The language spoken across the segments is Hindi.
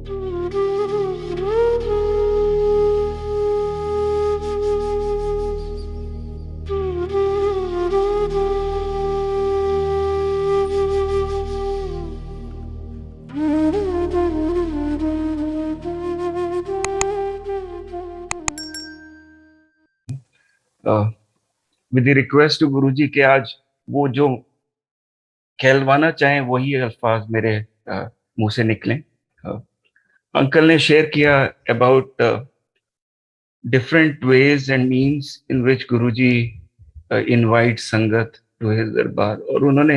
विद द रिक्वेस्ट टू गुरुजी के आज वो जो कहलवाना चाहें वही अल्फाज मेरे मुंह से निकलें। अंकल ने शेयर किया about different ways and means in which Guruji invite संगत to his दरबार, और उन्होंने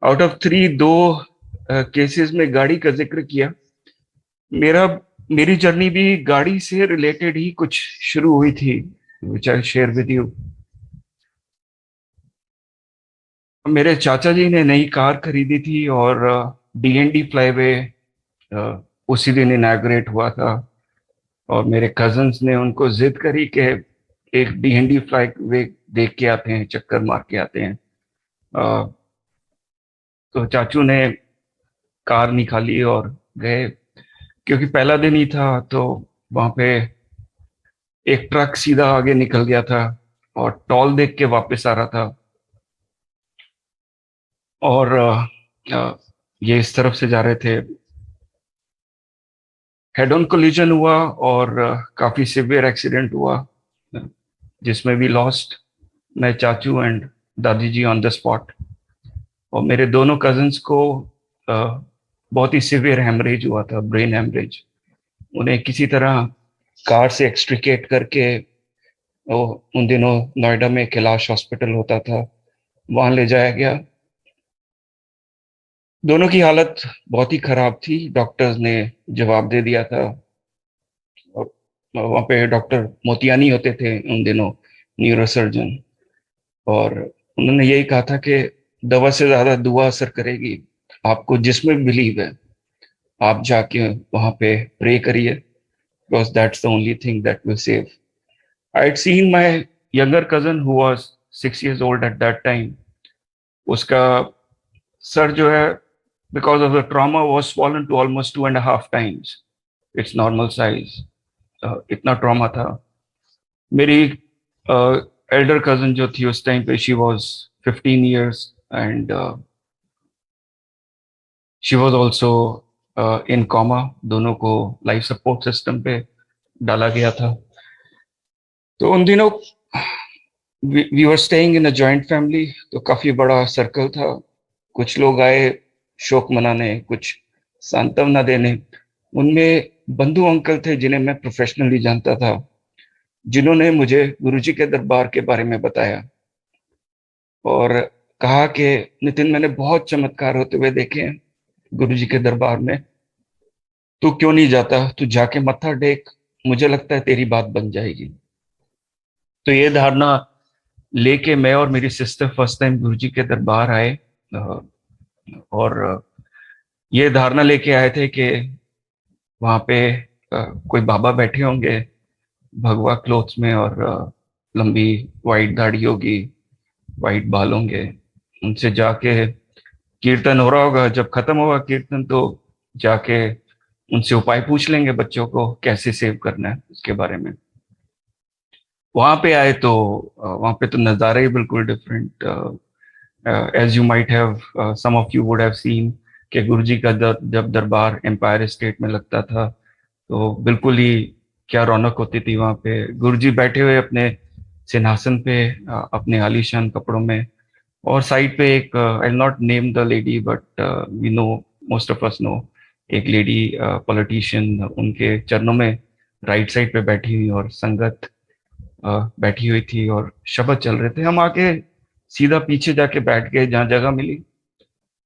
आउट ऑफ थ्री दो केसेस में गाड़ी का जिक्र किया। मेरी जर्नी भी गाड़ी से रिलेटेड ही कुछ शुरू हुई थी, which I'll share with you। मेरे चाचा जी ने नई कार खरीदी थी और डीएनडी फ्लाईवे उसी दिन इनॉग्रेट हुआ था, और मेरे कजन्स ने उनको जिद करी कि एक डीएनडी फ्लाईवे देख के आते हैं, चक्कर मार के आते हैं। तो चाचू ने कार निकाली और गए। क्योंकि पहला दिन ही था तो वहां पे एक ट्रक सीधा आगे निकल गया था और टॉल देख के वापस आ रहा था, और ये इस तरफ से जा रहे थे। हेड ऑन कोलिजन हुआ और काफी सिवियर एक्सीडेंट हुआ, जिसमें भी लॉस्ट मैं चाचू एंड दादी जी ऑन द स्पॉट। और मेरे दोनों कजन्स को बहुत ही सिवियर हेमरेज हुआ था, ब्रेन हेमरेज। उन्हें किसी तरह कार से एक्सट्रिकेट करके, उन दिनों नोएडा में कैलाश हॉस्पिटल होता था, वहां ले जाया गया। दोनों की हालत बहुत ही खराब थी, डॉक्टर्स ने जवाब दे दिया था। और वहां पे डॉक्टर मोतियानी होते थे उन दिनों, न्यूरोसर्जन, और उन्होंने यही कहा था कि दवा से ज्यादा दुआ असर करेगी। आपको जिसमें बिलीव है आप जाके वहां पे प्रे करिए, because that's the only thing that will save. I had seen my younger cousin who was 6 years old at that time. उसका सर जो है, because of the trauma, was swollen to almost 2.5 times its normal size। इतना ट्रॉमा था। मेरी एल्डर कजन जो थी उस टाइम पे, she was 15 years and she was also in comma. दोनों को लाइफ सपोर्ट सिस्टम पे डाला गया था। तो उन दिनों we were staying in a joint family, तो काफी बड़ा सर्कल था। कुछ लोग आए शोक मनाने, कुछ सांत्वना देने। उनमें बंधु अंकल थे जिन्हें मैं प्रोफेशनली जानता था, जिन्होंने मुझे गुरुजी के दरबार के बारे में बताया और कहा कि नितिन, मैंने बहुत चमत्कार होते हुए देखे हैं गुरुजी के दरबार में, तू क्यों नहीं जाता? तू जाके मत्था टेक, मुझे लगता है तेरी बात बन जाएगी। तो ये धारणा लेके मैं और मेरी सिस्टर फर्स्ट टाइम गुरुजी के दरबार आए, और ये धारणा लेके आए थे कि वहां पे कोई बाबा बैठे होंगे भगवा क्लोथ्स में, और लंबी वाइट दाढ़ी होगी, वाइट बाल होंगे। उनसे जाके कीर्तन हो रहा होगा, जब खत्म होगा कीर्तन तो जाके उनसे उपाय पूछ लेंगे, बच्चों को कैसे सेव करना है उसके बारे में। वहां पे आए तो वहां पे तो नज़ारा ही बिल्कुल different. As you might have, some of you would have seen कि गुरुजी का जब दरबार एम्पायर स्टेट में लगता था तो बिल्कुल ही क्या रौनक होती थी। वहां पे गुरुजी बैठे हुए अपने सिंहासन पे, अपने आलीशान कपड़ों में, और साइड पे एक, I will not name the lady but we know, most of us know, एक लेडी पॉलिटिशियन उनके चरणों में राइट साइड पे बैठी हुई, और संगत बैठी हुई थी और शब्द चल रहे थे। हम आके सीधा पीछे जाके बैठ गए जहाँ जगह मिली।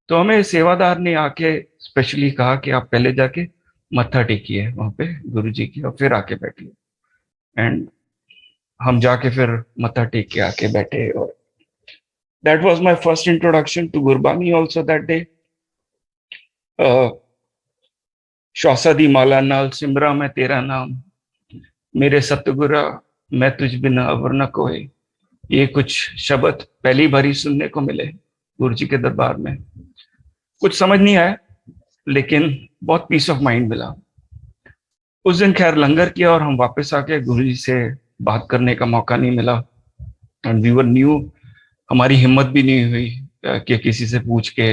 तो हमें सेवादार ने आके स्पेशली कहा कि आप पहले जाके मत्था टेकिए वहां पे गुरुजी की, और फिर आके बैठिए। एंड हम जाके फिर मत्था टेक के आके बैठे, और that was my first introduction to Gurbani also that day. श्वासा दी माला नाल सिमरा मैं तेरा नाम, मेरे सतगुरा मैं तुझ बिना अवर न कोई। ये कुछ शब्द पहली बारी सुनने को मिले गुरुजी के दरबार में। कुछ समझ नहीं आया, लेकिन बहुत पीस ऑफ माइंड मिला। उस दिन खैर लंगर किया और हम वापस आके गुरु जी से बात करने का मौका नहीं मिला। एंड वी वर न्यू, हमारी हिम्मत भी नहीं हुई कि किसी से पूछ के।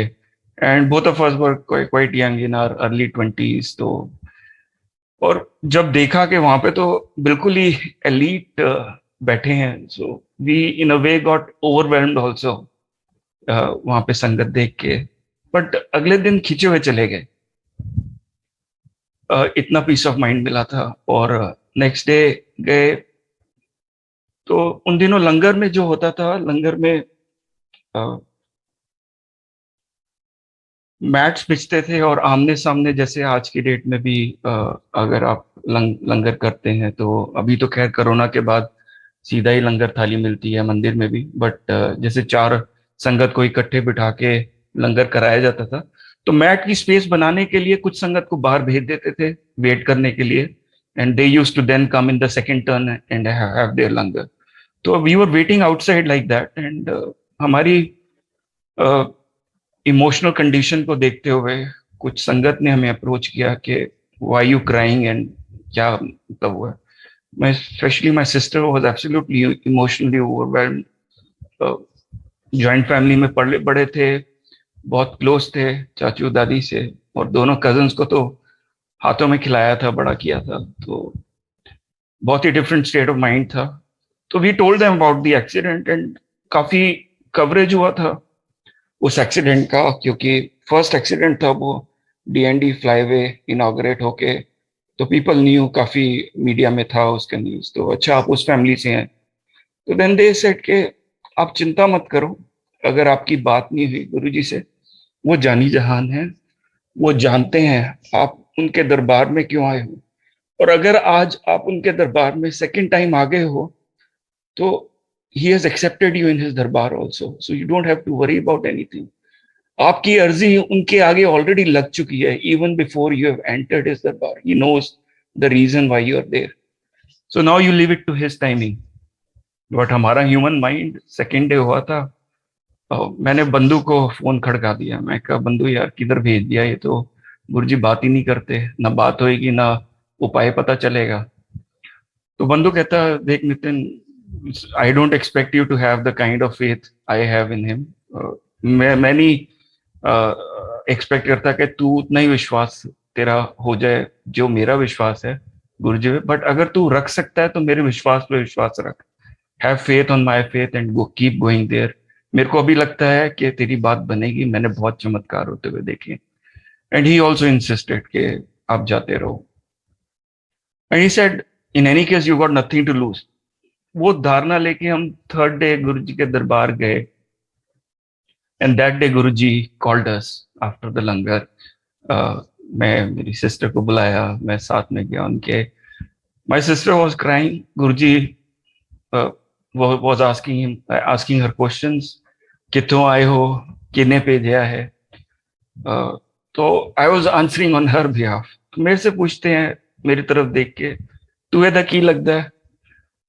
And both of us were quite young in our early twenties. तो और जब देखा कि वहां पे तो बिल्कुल ही एलीट बैठे हैं, so we in a way got overwhelmed also वहां पे संगत देख के। बट अगले दिन खींचे हुए चले गए। इतना पीस ऑफ माइंड मिला था। और नेक्स्ट डे गए तो उन दिनों लंगर में जो होता था, लंगर में मैट्स बिछते थे और आमने सामने, जैसे आज की डेट में भी अगर आप लंगर करते हैं तो अभी तो खैर कोरोना के बाद सीधा ही लंगर थाली मिलती है मंदिर में भी। बट जैसे चार संगत को इकट्ठे बिठा के लंगर कराया जाता था, तो मैट की स्पेस बनाने के लिए कुछ संगत को बाहर भेज देते थे वेट करने के लिए। And they used to then come in the second turn and have their langar. तो we were waiting outside like that. And हमारी इमोशनल कंडीशन को देखते हुए कुछ संगत ने हमें अप्रोच किया कि व्हाई यू क्राइंग, एंड क्या मतलब हुआ। मैं specially my sister was absolutely emotionally overwhelmed. Joint family में पढ़े बड़े थे, बहुत क्लोज थे चाचू दादी से, और दोनों कजन्स को तो हाथों में खिलाया था, बड़ा किया था। तो बहुत ही डिफरेंट स्टेट ऑफ माइंड था। तो we told them about the accident. And काफी कवरेज हुआ था उस एक्सीडेंट का, क्योंकि फर्स्ट एक्सीडेंट था वो, डीएनडी फ्लाईवे इनॉग्रेट होके। तो पीपल न्यू, काफी मीडिया में था उसका न्यूज। तो अच्छा आप उस फैमिली से हैं। तो देन दे सेड के आप चिंता मत करो, अगर आपकी बात नहीं हुई गुरुजी से, वो जानी जहान है, वो जानते हैं आप उनके दरबार में क्यों आए हो। और अगर आज आप उनके दरबार में सेकंड टाइम आ गए हो तो he has accepted you in his darbar also, so you don't have to worry about anything. आपकी अर्जी उनके आगे ऑलरेडी लग चुकी है, even before you have entered his darbar. He knows the reason why you are there, so now you leave it to his timing. But हमारा ह्यूमन माइंड सेकेंड डे हुआ था। मैंने बंधु को फोन खड़का दिया। मैं कहा बंधु यार किधर भेज दिया, ये तो गुरुजी बात ही नहीं करते, ना बात होएगी ना उपाय पता चलेगा। तो बंधु कहता देख Nitin, I don't expect you to have the kind of faith I have in him. मैं नहीं एक्सपेक्ट करता कि तू उतना ही विश्वास तेरा हो जाए जो मेरा विश्वास है गुरुजी पे। बट अगर तू रख सकता है तो मेरे विश्वास पे विश्वास रख। Have faith on my faith and go keep going there. मेरे को अभी लगता है कि तेरी बात बनेगी, मैंने बहुत चमत्कार होते हुए देखे। एंड ही ऑल्सो इंसिस्टेड कि आप जाते रहो। And he said in any case you got nothing to lose. वो धारणा लेके हम थर्ड डे गुरु जी के दरबार गए। And that day Guru ji called us after the लंगर। मैं मेरी सिस्टर को बुलाया, मैं साथ में गया उनके। My sister was crying. Guru ji was asking her questions, कितों आए हो, किने भेजा है। तो I was answering on her behalf. तो मेरे से पूछते हैं मेरी तरफ देख के, तू एदा की लगता है।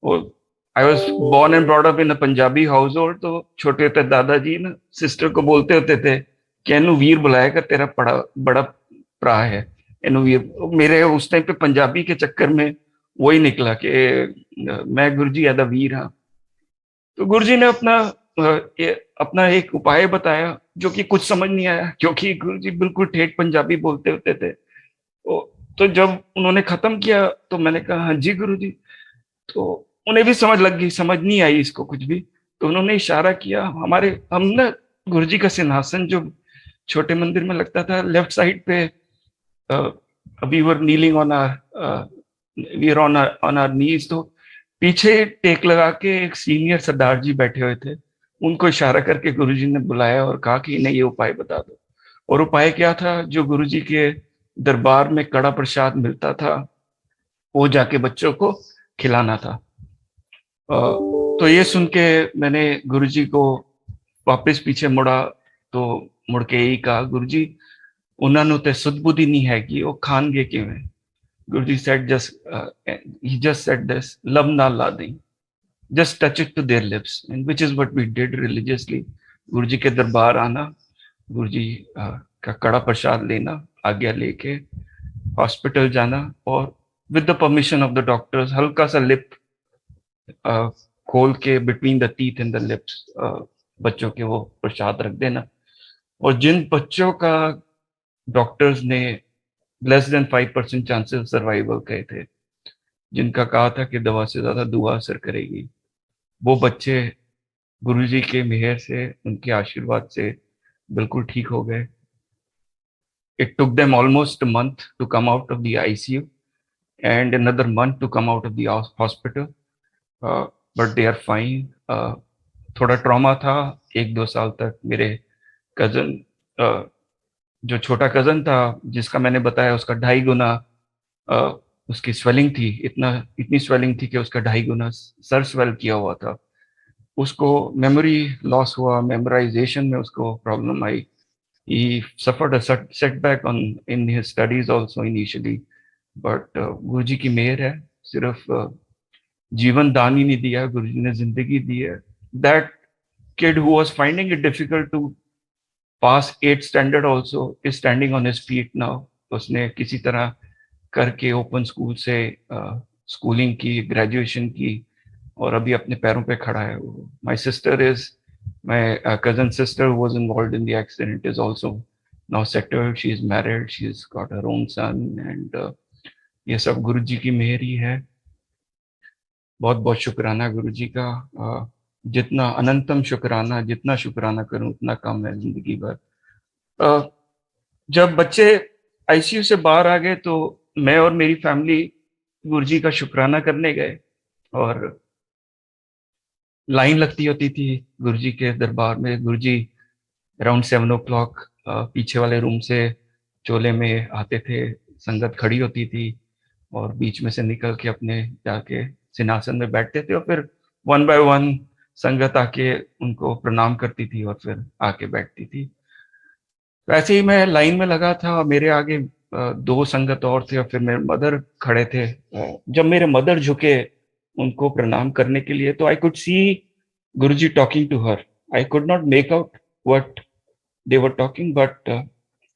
और I was born and brought up in a Punjabi house hold. तो छोटे होते दादाजी ना सिस्टर को बोलते होते थे कि एनु वीर बुलाया कर, तेरा बड़ा बड़ा भरा है एनु वीर। मेरे उस टाइम पे पंजाबी के चक्कर में वही निकला कि मैं गुरुजी एदा वीर हाँ। तो गुरुजी ने अपना एक उपाय बताया जो कि कुछ समझ नहीं आया, क्योंकि गुरुजी बिल्कुल ठेठ पंजाबी बोलते होते थे। तो जब उन्होंने खत्म किया तो मैंने कहा हाँ जी गुरुजी। तो उन्हें भी समझ लग गई, समझ नहीं आई इसको कुछ भी। तो उन्होंने इशारा किया हमारे, हम ना गुरुजी का सिंहासन जो छोटे मंदिर में लगता था लेफ्ट साइड पे, we were kneeling on our we are on our knees. तो पीछे टेक लगा के एक सीनियर सरदार जी बैठे हुए थे, उनको इशारा करके गुरुजी ने बुलाया और कहा कि इन्हें ये उपाय बता दो। और उपाय क्या था, जो गुरुजी के दरबार में कड़ा प्रसाद मिलता था वो जाके बच्चों को खिलाना था। तो ये सुन के मैंने गुरुजी को वापस पीछे मुड़ा तो मुड़ के यही कहा, गुरुजी उन्होंने तो सुध बुद्धि नहीं है कि वो खानगे किवें। गुरुजी said he just said this, love na la दें, just touch it to their lips, and which is what we did religiously। गुरुजी के दरबार आना, गुरुजी का कड़ा प्रसाद लेना, आज्ञा लेके हॉस्पिटल जाना और with the permission of the doctors हल्का सा लिप खोल के between the teeth and the lips बच्चों के वो प्रसाद रख देना। और जिन बच्चों का डॉक्टर्स ने लेस देन 5% चांसेस सर्वाइवल कहे थे, जिनका कहा था कि दवा से ज्यादा दुआ असर करेगी, वो बच्चे गुरुजी के मेहर से, उनके आशीर्वाद से बिल्कुल ठीक हो गए। It took them almost a month to come out of the ICU and another month to come out of the hospital, but they are fine. थोड़ा ट्रॉमा था 1-2 साल तक। मेरे कजन, जो छोटा कजन था जिसका मैंने बताया, उसका 2.5 गुना उसकी स्वेलिंग थी। इतनी स्वेलिंग थी कि उसका 2.5 गुना सर स्वेल किया हुआ था। उसको मेमोरी लॉस हुआ, मेमोराइजेशन में उसको problem I. He suffered a setback in his studies also initially, but गुरुजी की मेहर है। सिर्फ जीवन दान ही नहीं दिया, गुरुजी ने जिंदगी दी है। That kid who was finding it difficult to pass 8th standard also is standing on his feet now. उसने किसी तरह करके ओपन स्कूल से स्कूलिंग की, ग्रेजुएशन की, और अभी अपने पैरों पे खड़ा है वो। My cousin sister who was involved in the accident is also now settled. She is married. She's got her own son, and ये सब गुरुजी की मेहर ही है। बहुत बहुत शुक्राना गुरुजी का। जितना अनंतम शुक्राना, जितना शुक्राना करूं उतना कम है जिंदगी भर। जब बच्चे आईसीयू से बाहर आ गए तो मैं और मेरी फैमिली गुरुजी का शुक्राना करने गए, और लाइन लगती होती थी गुरुजी के दरबार में। गुरुजी अराउंड 7 o'clock पीछे वाले रूम से चोले में आते थे, संगत खड़ी होती थी, और बीच में से निकल के अपने जाके सिंहासन में बैठते थे, और फिर 1 by 1 संगत आके उनको प्रणाम करती थी और फिर आके बैठती थी। वैसे ही मैं लाइन में लगा था, मेरे आगे 2 संगत और थे, और फिर मेरे मदर खड़े थे। जब मेरे मदर झुके उनको प्रणाम करने के लिए, तो I could see Guruji talking to her. I could not make out what they were talking, but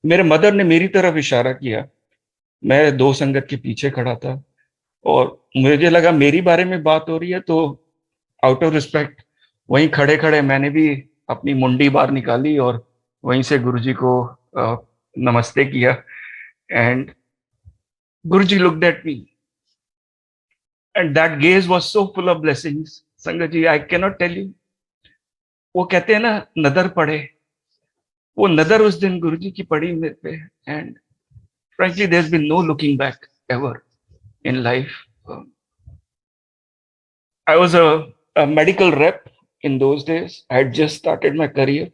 मेरे मदर ने मेरी तरफ इशारा किया। मैं 2 संगत के पीछे खड़ा था, और मुझे लगा मेरी बारे में बात हो रही है, तो आउट ऑफ रिस्पेक्ट वहीं खड़े खड़े मैंने भी अपनी मुंडी बाहर निकाली और वहीं से गुरुजी को नमस्ते किया। And Guruji looked at me, and that gaze was so full of blessings. Sangat ji, I can not tell you. वो कहते हैं ना, नजर पड़े, वो नजर उस दिन गुरुजी की पड़ी मेरे पे। And frankly there's been no looking back ever in life. I was a medical rep in those days. I had just started my career.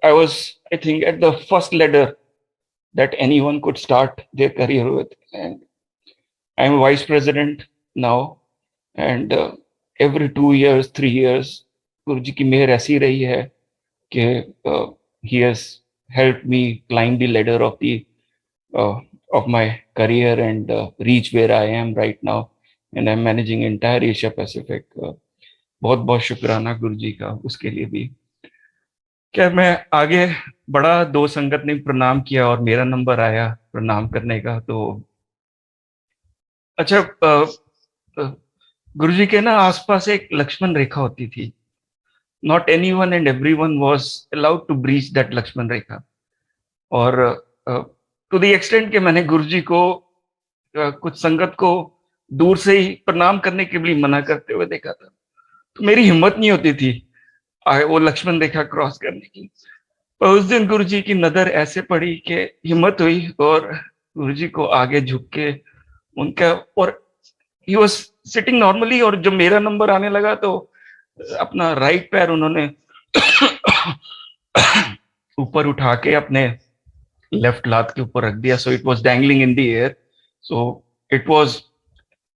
I was, I think, at the first ladder that anyone could start their career with, and I'm a vice president now. And every 2 years, 3 years, गुरुजी की मेहर ऐसी रही है कि he has helped me climb the ladder of my career and reach where I am right now, and I'm managing entire Asia Pacific. बहुत बहुत शुक्राना गुरुजी का उसके लिए भी। क्या मैं आगे बढ़ा, 2 संगत ने प्रणाम किया और मेरा नंबर आया प्रणाम करने का। तो अच्छा, गुरुजी के ना आसपास एक लक्ष्मण रेखा होती थी। Not anyone and everyone was allowed to breach that Lakshman रेखा, और टू द एक्सटेंट कि मैंने गुरुजी को कुछ संगत को दूर से ही प्रणाम करने के लिए मना करते हुए देखा था। तो मेरी हिम्मत नहीं होती थी वो लक्ष्मण रेखा क्रॉस करने की। पर उस दिन गुरुजी की नजर ऐसे पड़ी कि हिम्मत हुई, और गुरुजी को आगे झुक के उनका, और ही वाज सिटिंग नॉर्मली, और जब मेरा नंबर आने लगा तो अपना राइट पैर उन्होंने ऊपर उठा के अपने लेफ्ट लात के ऊपर रख दिया। So it was dangling in the air, so it was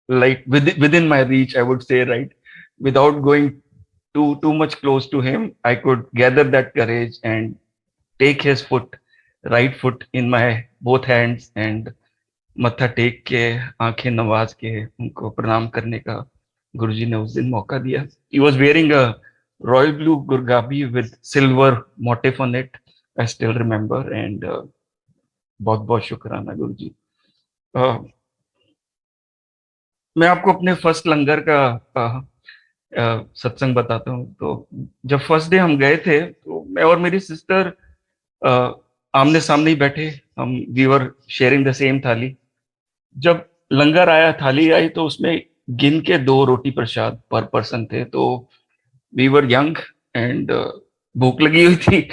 like within my reach, I would say, right? Without going too much close to him, I could gather that courage and take his right foot in my both hands, and मत्था टेक के आंखें नवाज के उनको प्रणाम करने का गुरुजी ने उस दिन मौका दिया। He was wearing a royal blue gurgabi with silver motif on it, I still remember, and बहुत बहुत शुक्राना गुरु जी। अ, मैं आपको अपने फर्स्ट लंगर का सत्संग बताता हूँ। तो जब फर्स्ट डे हम गए थे, तो मैं और मेरी सिस्टर आमने सामने ही बैठे, हम we were sharing the same thali. जब लंगर आया, थाली आई, तो उसमें गिन के 2 रोटी प्रसाद पर पर्सन थे। तो वी वर यंग एंड भूख लगी हुई थी,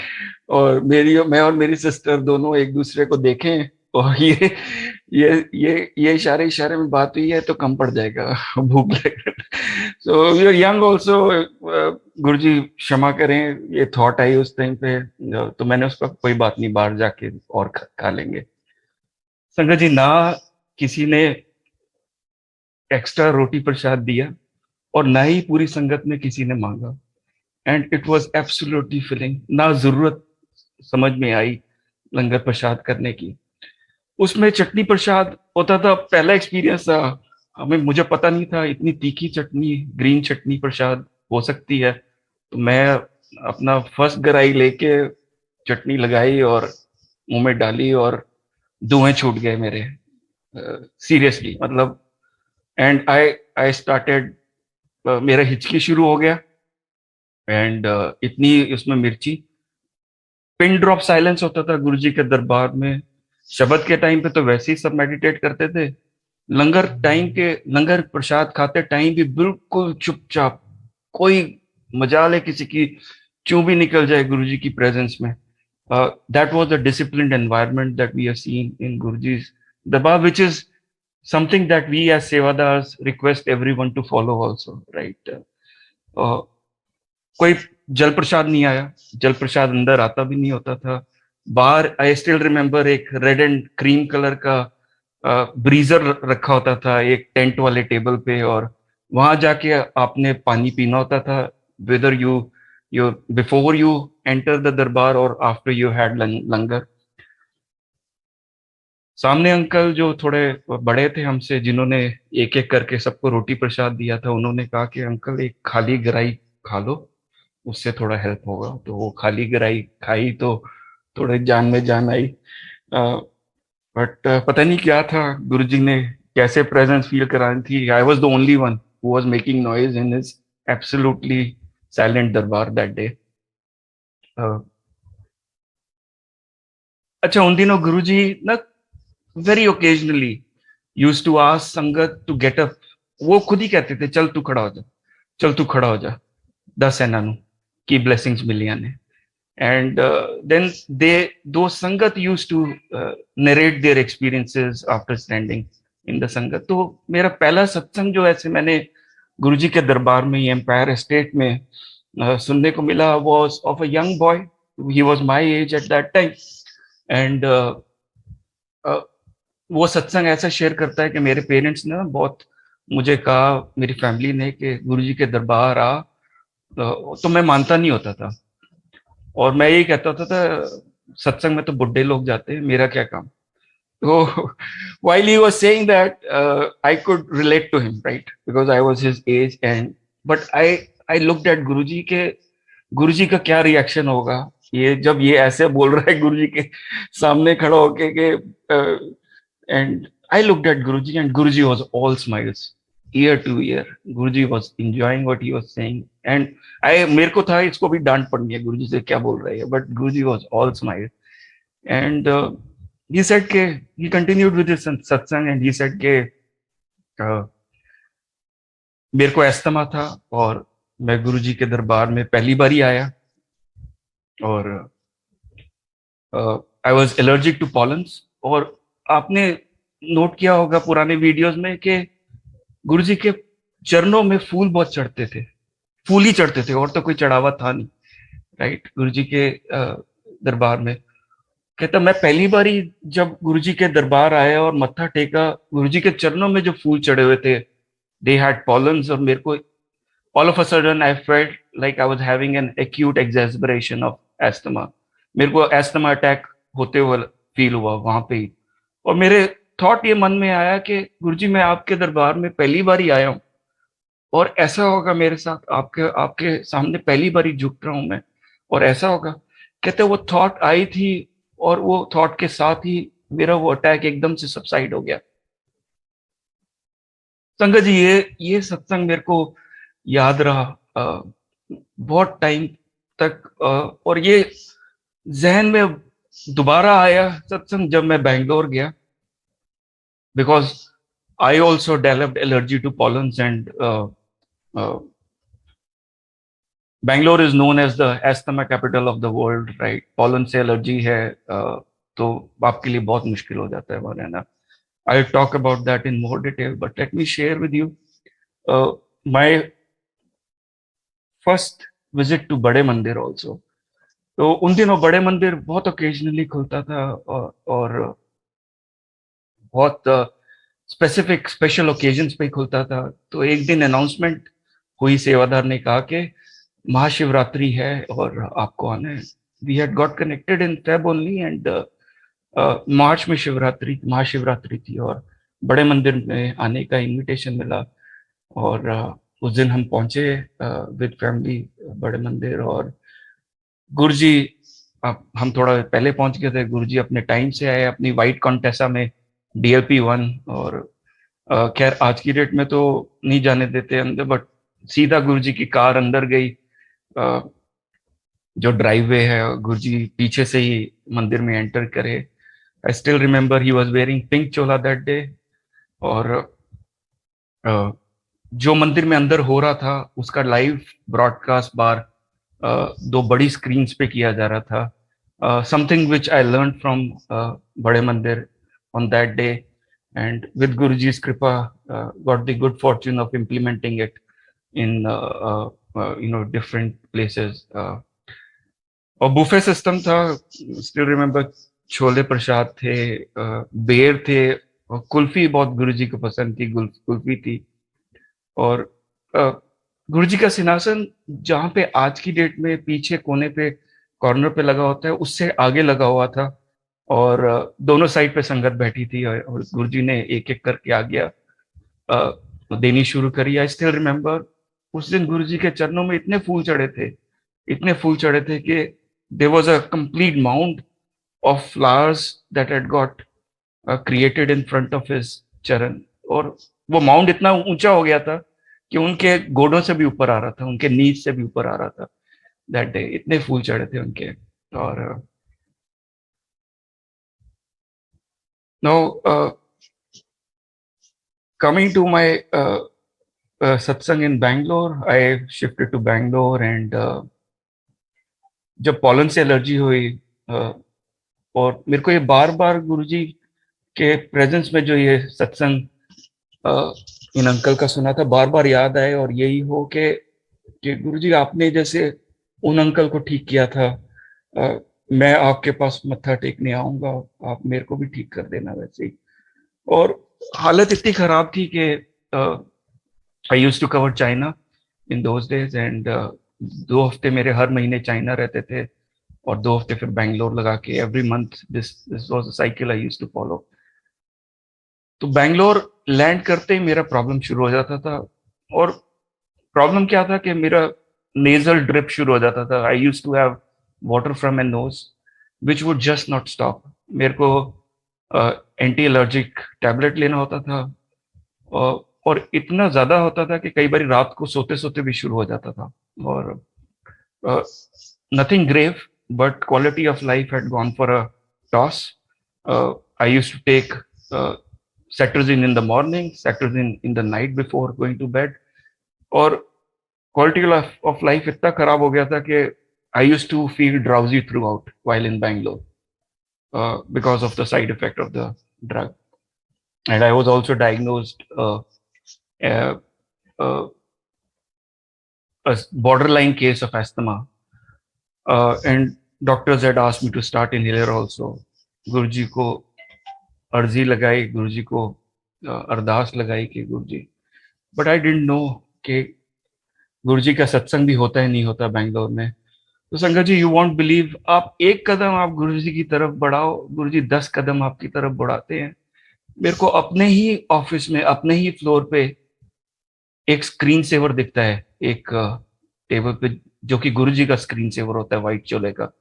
और मैं और मेरी सिस्टर दोनों एक दूसरे को देखें, और ये इशारे इशारे में बात हुई है, तो कम पड़ जाएगा भूख लगे। So we are young also. Guruji क्षमा करें, ये थॉट आई उस टाइम पे, तो मैंने उसका कोई बात नहीं, बाहर जाके और खा लेंगे। संगत जी, ना किसी ने एक्स्ट्रा रोटी प्रसाद दिया, और ना ही पूरी संगत में किसी ने मांगा। And it was absolutely filling, ना जरूरत समझ में आई लंगर प्रसाद करने की। उसमें चटनी प्रसाद होता था, पहला एक्सपीरियंस था। मुझे पता नहीं था इतनी तीखी चटनी, ग्रीन चटनी प्रसाद हो सकती है। तो मैं अपना फर्स्ट गराई लेके चटनी लगाई और मुंह में डाली, और धुएं छूट गए मेरे, सीरियसली मतलब। एंड आई आई स्टार्टेड, मेरा हिचकी शुरू हो गया। एंड इतनी उसमें मिर्ची, पिन ड्रॉप साइलेंस होता था गुरु जी के दरबार में। शबद के टाइम पे तो वैसे ही सब मेडिटेट करते थे, लंगर प्रसाद खाते टाइम भी बिल्कुल चुपचाप। कोई मजाल है किसी की चूं भी निकल जाए गुरु जी की प्रेजेंस में। That was the disciplined environment that we have seen in Guru ji darbar, which is something that we as Sevadars request everyone to follow also, right? कोई जल प्रसाद नहीं आया, जल प्रसाद अंदर आता भी नहीं होता था। बाहर आई स्टिल रिमेम्बर एक रेड एंड क्रीम कलर का ब्रीजर रखा होता था एक टेंट वाले टेबल पे, और वहां जाके आपने पानी पीना होता था, whether you before you enter the दरबार और आफ्टर यू हैड लंगर। सामने अंकल जो थोड़े बड़े थे हमसे, जिन्होंने एक एक करके सबको रोटी प्रसाद दिया था, उन्होंने कहा कि अंकल एक खाली गराई खा लो, उससे थोड़ा हेल्प होगा। तो वो खाली गराई खाई तो थोड़े जान में जान आई। बट पता नहीं क्या था, गुरुजी ने कैसे प्रेजेंस फील करानी थी। I was the only one who was making noise in his absolutely silent darbar that day. अच्छा, उन दिनों गुरुजी ना very occasionally used to ask sangat to get up. वो खुद ही कहते थे, चल तू खड़ा हो जा, चल तू खड़ा हो जा, दस एनानु की ब्लेसिंग्स मिलियां ने। And then those sangat used to narrate their experiences after standing in the sangat. तो मेरा पहला सत्संग जो ऐसे मैंने गुरुजी के दरबार में, एम्पायर एस्टेट में सुनने को मिला, was of a young boy. He was my age at that time. And वो सत्संग ऐसा शेयर करता है कि मेरे पेरेंट्स ने बहुत मुझे कहा, मेरी फैमिली ने, कि गुरुजी के दरबार आ। तो मैं मानता नहीं होता था, और मैं यही कहता होता था, सत्संग में तो बुड्ढे लोग जाते हैं, मेरा क्या काम। तो while he was saying that, I could relate to him, right? Because I was his age, and but I looked at गुरुजी के, गुरुजी का क्या रिएक्शन होगा ये जब ये ऐसे बोल रहा है गुरुजी के सामने खड़ा होके के। And I looked at Guruji, and Guruji was all smiles, year two year. Guruji was enjoying what he was saying, and I, मेरे को था इसको भी डांट पड़नी है, गुरुजी से क्या बोल रही है, but Guruji was all smile. And he said ke he continued with his satsang, and he said ke मेरे को एस्थमा था, और मैं गुरुजी के दरबार में पहली बार ही आया, और I was allergic to pollens. और आपने नोट किया होगा पुराने वीडियोस में कि गुरुजी के चरणों में फूल बहुत चढ़ते थे, फूल ही चढ़ते थे, और तो कोई चढ़ावा था नहीं, राइट? गुरुजी के दरबार में कहता, मैं पहली बार ही जब गुरुजी के दरबार आया और मत्था टेका, गुरुजी के चरणों में जो फूल चढ़े हुए थे, दे हैड पॉलन्स, और मेरे को all of a sudden I felt like I was having an acute exacerbation of asthma. मेरे को एस्थमा अटैक होते हुए फील हुआ वहां पे ही। और मेरे थॉट ये मन में आया कि गुरुजी, मैं आपके दरबार में पहली बार ही आया हूँ, और ऐसा होगा मेरे साथ, आपके आपके सामने पहली बार ही झुक रहा हूं मैं, और ऐसा होगा। कहते वो थॉट आई थी, और वो थॉट के साथ ही मेरा वो अटैक एकदम से सबसाइड हो गया। संगत जी, ये सत्संग मेरे को याद रहा बहुत टाइम तक, और ये जहन में दोबारा आया सत्संग जब मैं बैंगलोर गया, because I also developed allergy to pollens, and Bangalore is known as the asthma capital of the world, right? Pollen से एलर्जी है तो आपके लिए बहुत मुश्किल हो जाता है वहां रहना। I talk about that in more detail, but let me share with you my first visit to Bade Mandir also. तो उन दिनों बड़े मंदिर बहुत ओकेजनली खुलता था, और बहुत स्पेसिफिक स्पेशल ओकेजन्स पे ही खुलता था। तो एक दिन अनाउंसमेंट हुई, सेवादार ने कहा कि महाशिवरात्रि है और आपको आना है। We had got connected in Feb only, and March में शिवरात्रि महाशिवरात्रि थी, और बड़े मंदिर में आने का इनविटेशन मिला। और उस दिन हम पहुंचे विद फैमिली बड़े मंदिर, और गुरुजी, हम थोड़ा पहले पहुंच गए थे। गुरुजी अपने टाइम से आए अपनी वाइट कॉन्टेसा में, DLP-1। और खैर आज की डेट में तो नहीं जाने देते अंदर, बट सीधा गुरुजी की कार अंदर गई। जो ड्राइववे है, गुरुजी पीछे से ही मंदिर में एंटर करे। I still remember he was wearing pink Chola that day. और जो मंदिर में अंदर हो रहा था उसका लाइव ब्रॉडकास्ट बार दो बड़ी स्क्रीन पे किया जा रहा था। Something which I learn from बड़े मंदिर on that day, and with Guruji's कृपा got the good fortune of implementing it in different places। और बुफे सिस्टम था, स्टिल रिमेम्बर। छोले प्रसाद थे, बेर थे, और कुल्फी बहुत गुरुजी को पसंद थी, कुल्फी थी। और गुरुजी का सिंहासन जहाँ पे आज की डेट में पीछे कोने पे कॉर्नर पे लगा होता है, उससे आगे लगा हुआ था। और दोनों साइड पे संगत बैठी थी, और गुरुजी ने एक एक करके आ गया देनी शुरू करी। आई स्टिल रिमेम्बर उस दिन गुरुजी के चरणों में इतने फूल चढ़े थे, इतने फूल चढ़े थे कि there was a complete mount of flowers that had got created in front of his charan. और वो माउंट इतना ऊंचा हो गया था कि उनके गोडों से भी ऊपर आ रहा था, उनके नीज से भी ऊपर आ रहा था दैट डे, इतने फूल चढ़े थे उनके। और now coming to my satsang in Bangalore, I shifted to Bangalore, and जब पॉलन से एलर्जी हुई, और मेरे को ये बार बार गुरुजी के प्रेजेंस में जो ये सत्संग इन अंकल का सुना था, बार बार याद आए। और यही हो कि गुरुजी आपने जैसे उन अंकल को ठीक किया था, मैं आपके पास मत्था टेकने आऊंगा, आप मेरे को भी ठीक कर देना वैसे ही। और हालत इतनी खराब थी कि I used to cover china in those days, and 2 हफ्ते मेरे हर महीने चाइना रहते थे, और 2 हफ्ते फिर बैंगलोर लगा के, every month this was a cycle I used to follow. तो बैंगलोर लैंड करते ही मेरा प्रॉब्लम शुरू हो जाता था। और प्रॉब्लम क्या था कि मेरा नेजल ड्रिप शुरू हो जाता था। I used to have water from my nose which would just not stop. मेरे को एंटी एलर्जिक टैबलेट लेना होता था, और इतना ज्यादा होता था कि कई बार रात को सोते सोते भी शुरू हो जाता था। और nothing grave, but quality of life had gone for a toss. I used to take cetirizine in the morning, cetirizine in the night before going to bed। और क्वालिटी ऑफ लाइफ इतना खराब हो गया था कि I used to feel drowsy through while in Bangalore because of the side effect of the drug। And I was also diagnosed uh, uh, a borderline case of asthma, and doctors had asked me to start inhaler also। गुरुजी को अर्जी लगाई, गुरुजी को अरदास लगाई कि गुरुजी, बट आई डिडंट नो कि गुरुजी का सत्संग भी होता है नहीं होता बैंगलोर में। तो संगत जी, यू वॉन्ट बिलीव, आप एक कदम आप गुरुजी की तरफ बढ़ाओ, गुरुजी 10 कदम आपकी तरफ बढ़ाते हैं। मेरे को अपने ही ऑफिस में, अपने ही फ्लोर पे एक स्क्रीन सेवर दिखता है, एक टेबल पे, जो कि गुरुजी का स्क्रीन सेवर होता है, व्हाइट चोले का।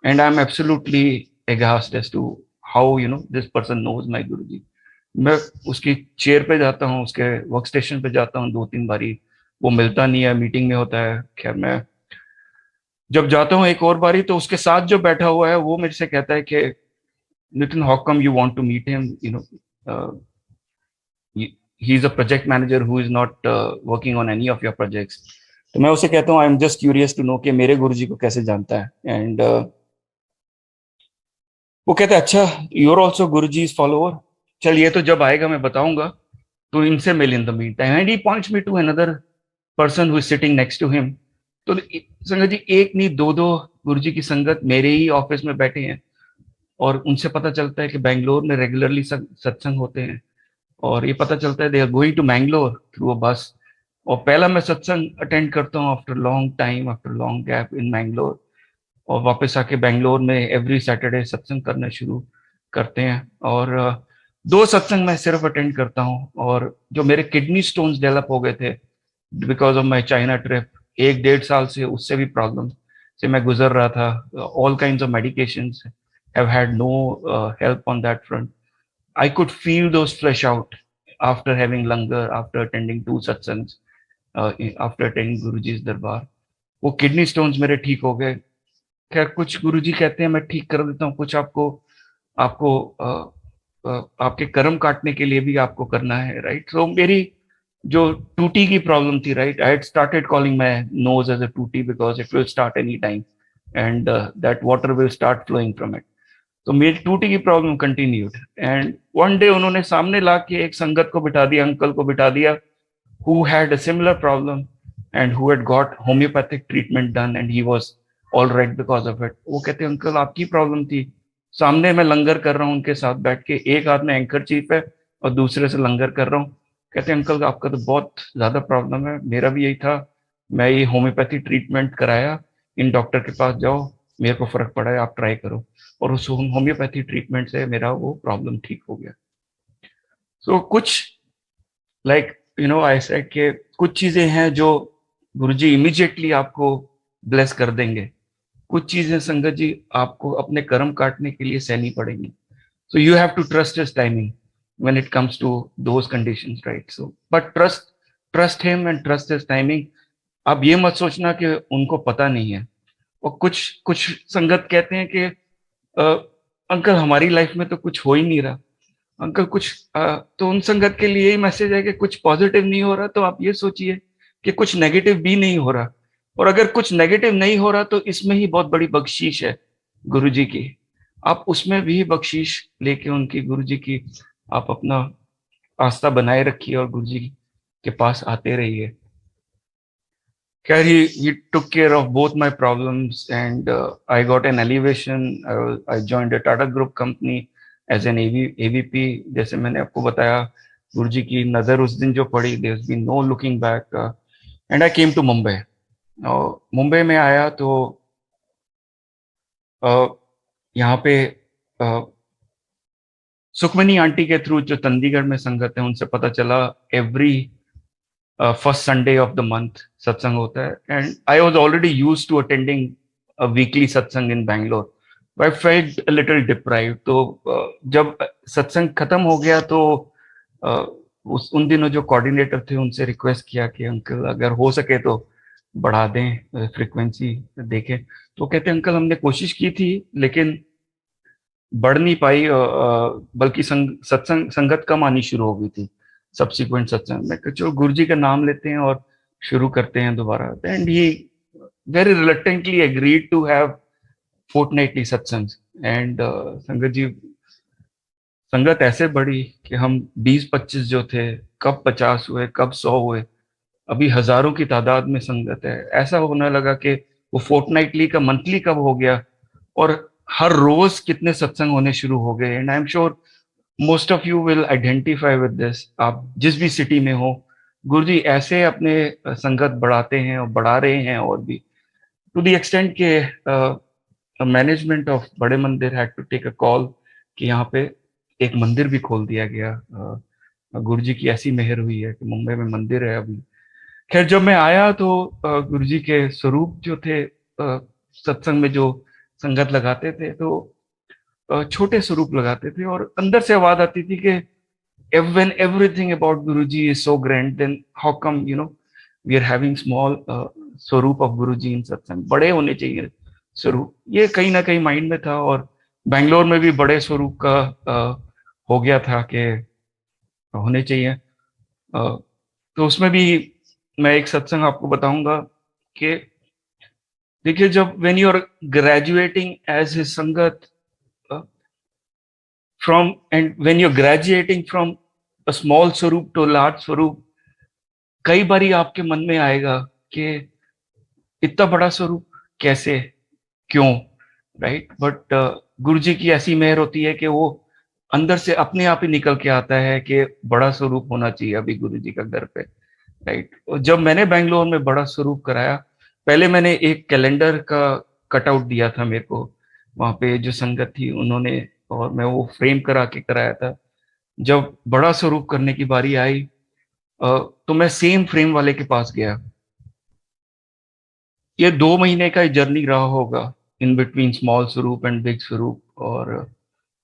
And I am absolutely aghast as to how you know this person knows my Guruji. मैं उसकी चेयर पे जाता हूँ, उसके वर्क स्टेशन पे जाता हूँ 2-3 बारी, वो मिलता नहीं है, मीटिंग में होता है। खैर मैं जब जाता हूँ एक और बारी, तो उसके साथ जो बैठा हुआ है वो मेरे से कहता है कि Nitin, how come you want to meet him, you know he is a project manager who is not working on any of your projects. तो मैं उसे कहता हूँ I am just curious to know कि मेरे गुरुजी को कैसे जानता है। एंड वो कहता है अच्छा, you are also Guruji's follower, चल ये तो जब आएगा मैं बताऊंगा, तो इनसे मिल in the meantime. And he points me to another person who is sitting next to him. तो संगत जी, एक नहीं दो दो गुरुजी की संगत मेरे ही ऑफिस में बैठे हैं, और उनसे पता चलता है कि बैंगलोर में रेगुलरली सत्संग होते हैं, और ये पता चलता है they are going to Mangalore through a bus. और पहला मैं सत्संग अटेंड करता हूँ after long time, after long gap in Mangalore, और वापस आके बैंगलोर में एवरी सैटरडे सत्संग करना शुरू करते हैं। और दो सत्संग मैं सिर्फ अटेंड करता हूँ, और जो मेरे किडनी स्टोन्स डेवलप हो गए थे because of my China trip, 1-1.5 साल से उससे भी प्रॉब्लम से मैं गुजर रहा था। All kind of medications have had no help on that front. I could feel those flesh out after having langar, after attending 2 satsangs, after attending Guruji's दरबार। वो किडनी स्टोन्स मेरे ठीक हो गए। खैर कुछ गुरुजी कहते हैं मैं ठीक कर देता हूँ, कुछ आपको आपको आपके कर्म काटने के लिए भी आपको करना है, राइट। सो मेरी जो टूटी की प्रॉब्लम थी, right, I had started calling my nose as a टूटी because it will start any time, and that water will start flowing from it. तो मेरी टूटी की problem continued, and one day उन्होंने सामने ला के एक संगत को बिठा दिया, अंकल को बिठा दिया, who had a similar problem and who had got homeopathic treatment done and he was all right because of it। वो कहते हैं अंकल आपकी प्रॉब्लम थी, सामने मैं लंगर कर रहा हूँ उनके साथ बैठ के, एक हाथ में एंकर चीफ है और दूसरे से लंगर कर रहा हूँ। कहते हैं अंकल आपका तो बहुत ज्यादा प्रॉब्लम है, मेरा भी यही था, मैं ये होम्योपैथी ट्रीटमेंट कराया, इन डॉक्टर के पास जाओ, मेरे को फर्क पड़ा है, आप ट्राई करो। और उस होम्योपैथी ट्रीटमेंट से मेरा वो प्रॉब्लम ठीक हो गया। सो कुछ like you know I said कि कुछ चीजें हैं जो गुरुजी इमीडिएटली आपको ब्लेस कर देंगे, कुछ चीजें संगत जी आपको अपने कर्म काटने के लिए सहनी पड़ेंगी। So you have to trust his timing when it comes to those conditions, right. So but trust trust him and trust his timing. आप ये मत सोचना कि उनको पता नहीं है। और कुछ कुछ संगत कहते हैं कि अंकल हमारी लाइफ में तो कुछ हो ही नहीं रहा, अंकल कुछ तो उन संगत के लिए यही मैसेज है कि कुछ पॉजिटिव नहीं हो रहा तो आप ये सोचिए कि कुछ नेगेटिव भी नहीं हो रहा। और अगर कुछ नेगेटिव नहीं हो रहा तो इसमें ही बहुत बड़ी बख्शीश है गुरु जी की, आप उसमें भी बख्शीश लेके उनकी गुरु जी की आप अपना आस्था बनाए रखिए और गुरु जी के पास आते रहिए। खैर he took care of both my problems and I got an elevation। I joined a Tata Group company as an AVP। जैसे मैंने आपको बताया गुरुजी की नज़र उस दिन जो पड़ी, there's been no looking back। and I came to Mumbai. और मुंबई में आया तो यहाँ पे सुखमनी आंटी के थ्रू जो चंडीगढ़ में संगत है उनसे पता चला every first Sunday of the month सत्संग होता है। And I was already use to attending a weekly satsang in Bangalore, I felt a little deprive. तो जब सत्संग खत्म हो गया तो उस उन दिनों जो कोऑर्डिनेटर थे उनसे रिक्वेस्ट किया कि अंकल अगर हो सके तो बढ़ा दें, फ्रीक्वेंसी देखें। तो कहते अंकल हमने कोशिश की थी लेकिन बढ़ नहीं पाई, बल्कि सत्संग संगत कम आनी शुरू हो गई थी सब्सिक्वेंट सत्संग में। चलो गुरु जी का नाम लेते हैं और शुरू करते हैं दोबारा। And he very reluctantly agreed to have fortnightly satsang. And sangat ji संगत ऐसे बढ़ी कि हम 20-25 जो थे कब 50 हुए, कब 100 हुए, अभी हजारों की तादाद में संगत है। ऐसा होने लगा कि वो फोर्टनाइटली का मंथली कब हो गया, और हर रोज कितने सत्संग होने शुरू हो गए। And I am sure most of you will identify with this. आप जिस भी सिटी में हो, गुरुजी ऐसे अपने संगत बढ़ाते हैं और बढ़ा रहे हैं, और भी टू द एक्सटेंट के management of Bade Mandir had to take a call कि यहाँ पे एक मंदिर भी खोल दिया गया। गुरुजी की ऐसी मेहर हुई है कि मुंबई में मंदिर है अभी। खैर जब मैं आया तो गुरुजी के स्वरूप जो थे, सत्संग में जो संगत लगाते थे, तो छोटे स्वरूप लगाते थे और अंदर से आवाज आती थी कि when everything about Guruji is so grand, then how come we are having small स्वरूप of Guruji in सत्संग? बड़े होने चाहिए स्वरूप। ये कहीं ना कहीं माइंड में था। और बेंगलोर में भी बड़े स्वरूप का हो गया था कि होने चाहिए। तो उसमें भी मैं एक सत्संग आपको बताऊंगा कि देखिए, जब when you are graduating as a sangat from, and when you are graduating from a small swaroop to large swaroop, कई बारी आपके मन में आएगा कि इतना बड़ा स्वरूप कैसे, क्यों, राइट? बट गुरु जी की ऐसी मेहर होती है कि वो अंदर से अपने आप ही निकल के आता है कि बड़ा स्वरूप होना चाहिए अभी गुरु जी का घर पे, राइट? जब मैंने बैंगलोर में बड़ा स्वरूप कराया, पहले मैंने एक कैलेंडर का कटआउट दिया था मेरे को, वहां पे जो संगत थी उन्होंने, और मैं वो फ्रेम करा के कराया था। जब बड़ा स्वरूप करने की बारी आई, तो मैं सेम फ्रेम वाले के पास गया। ये 2 महीने का जर्नी रहा होगा, इन बिटवीन स्मॉल स्वरूप एंड बिग स्वरूप। और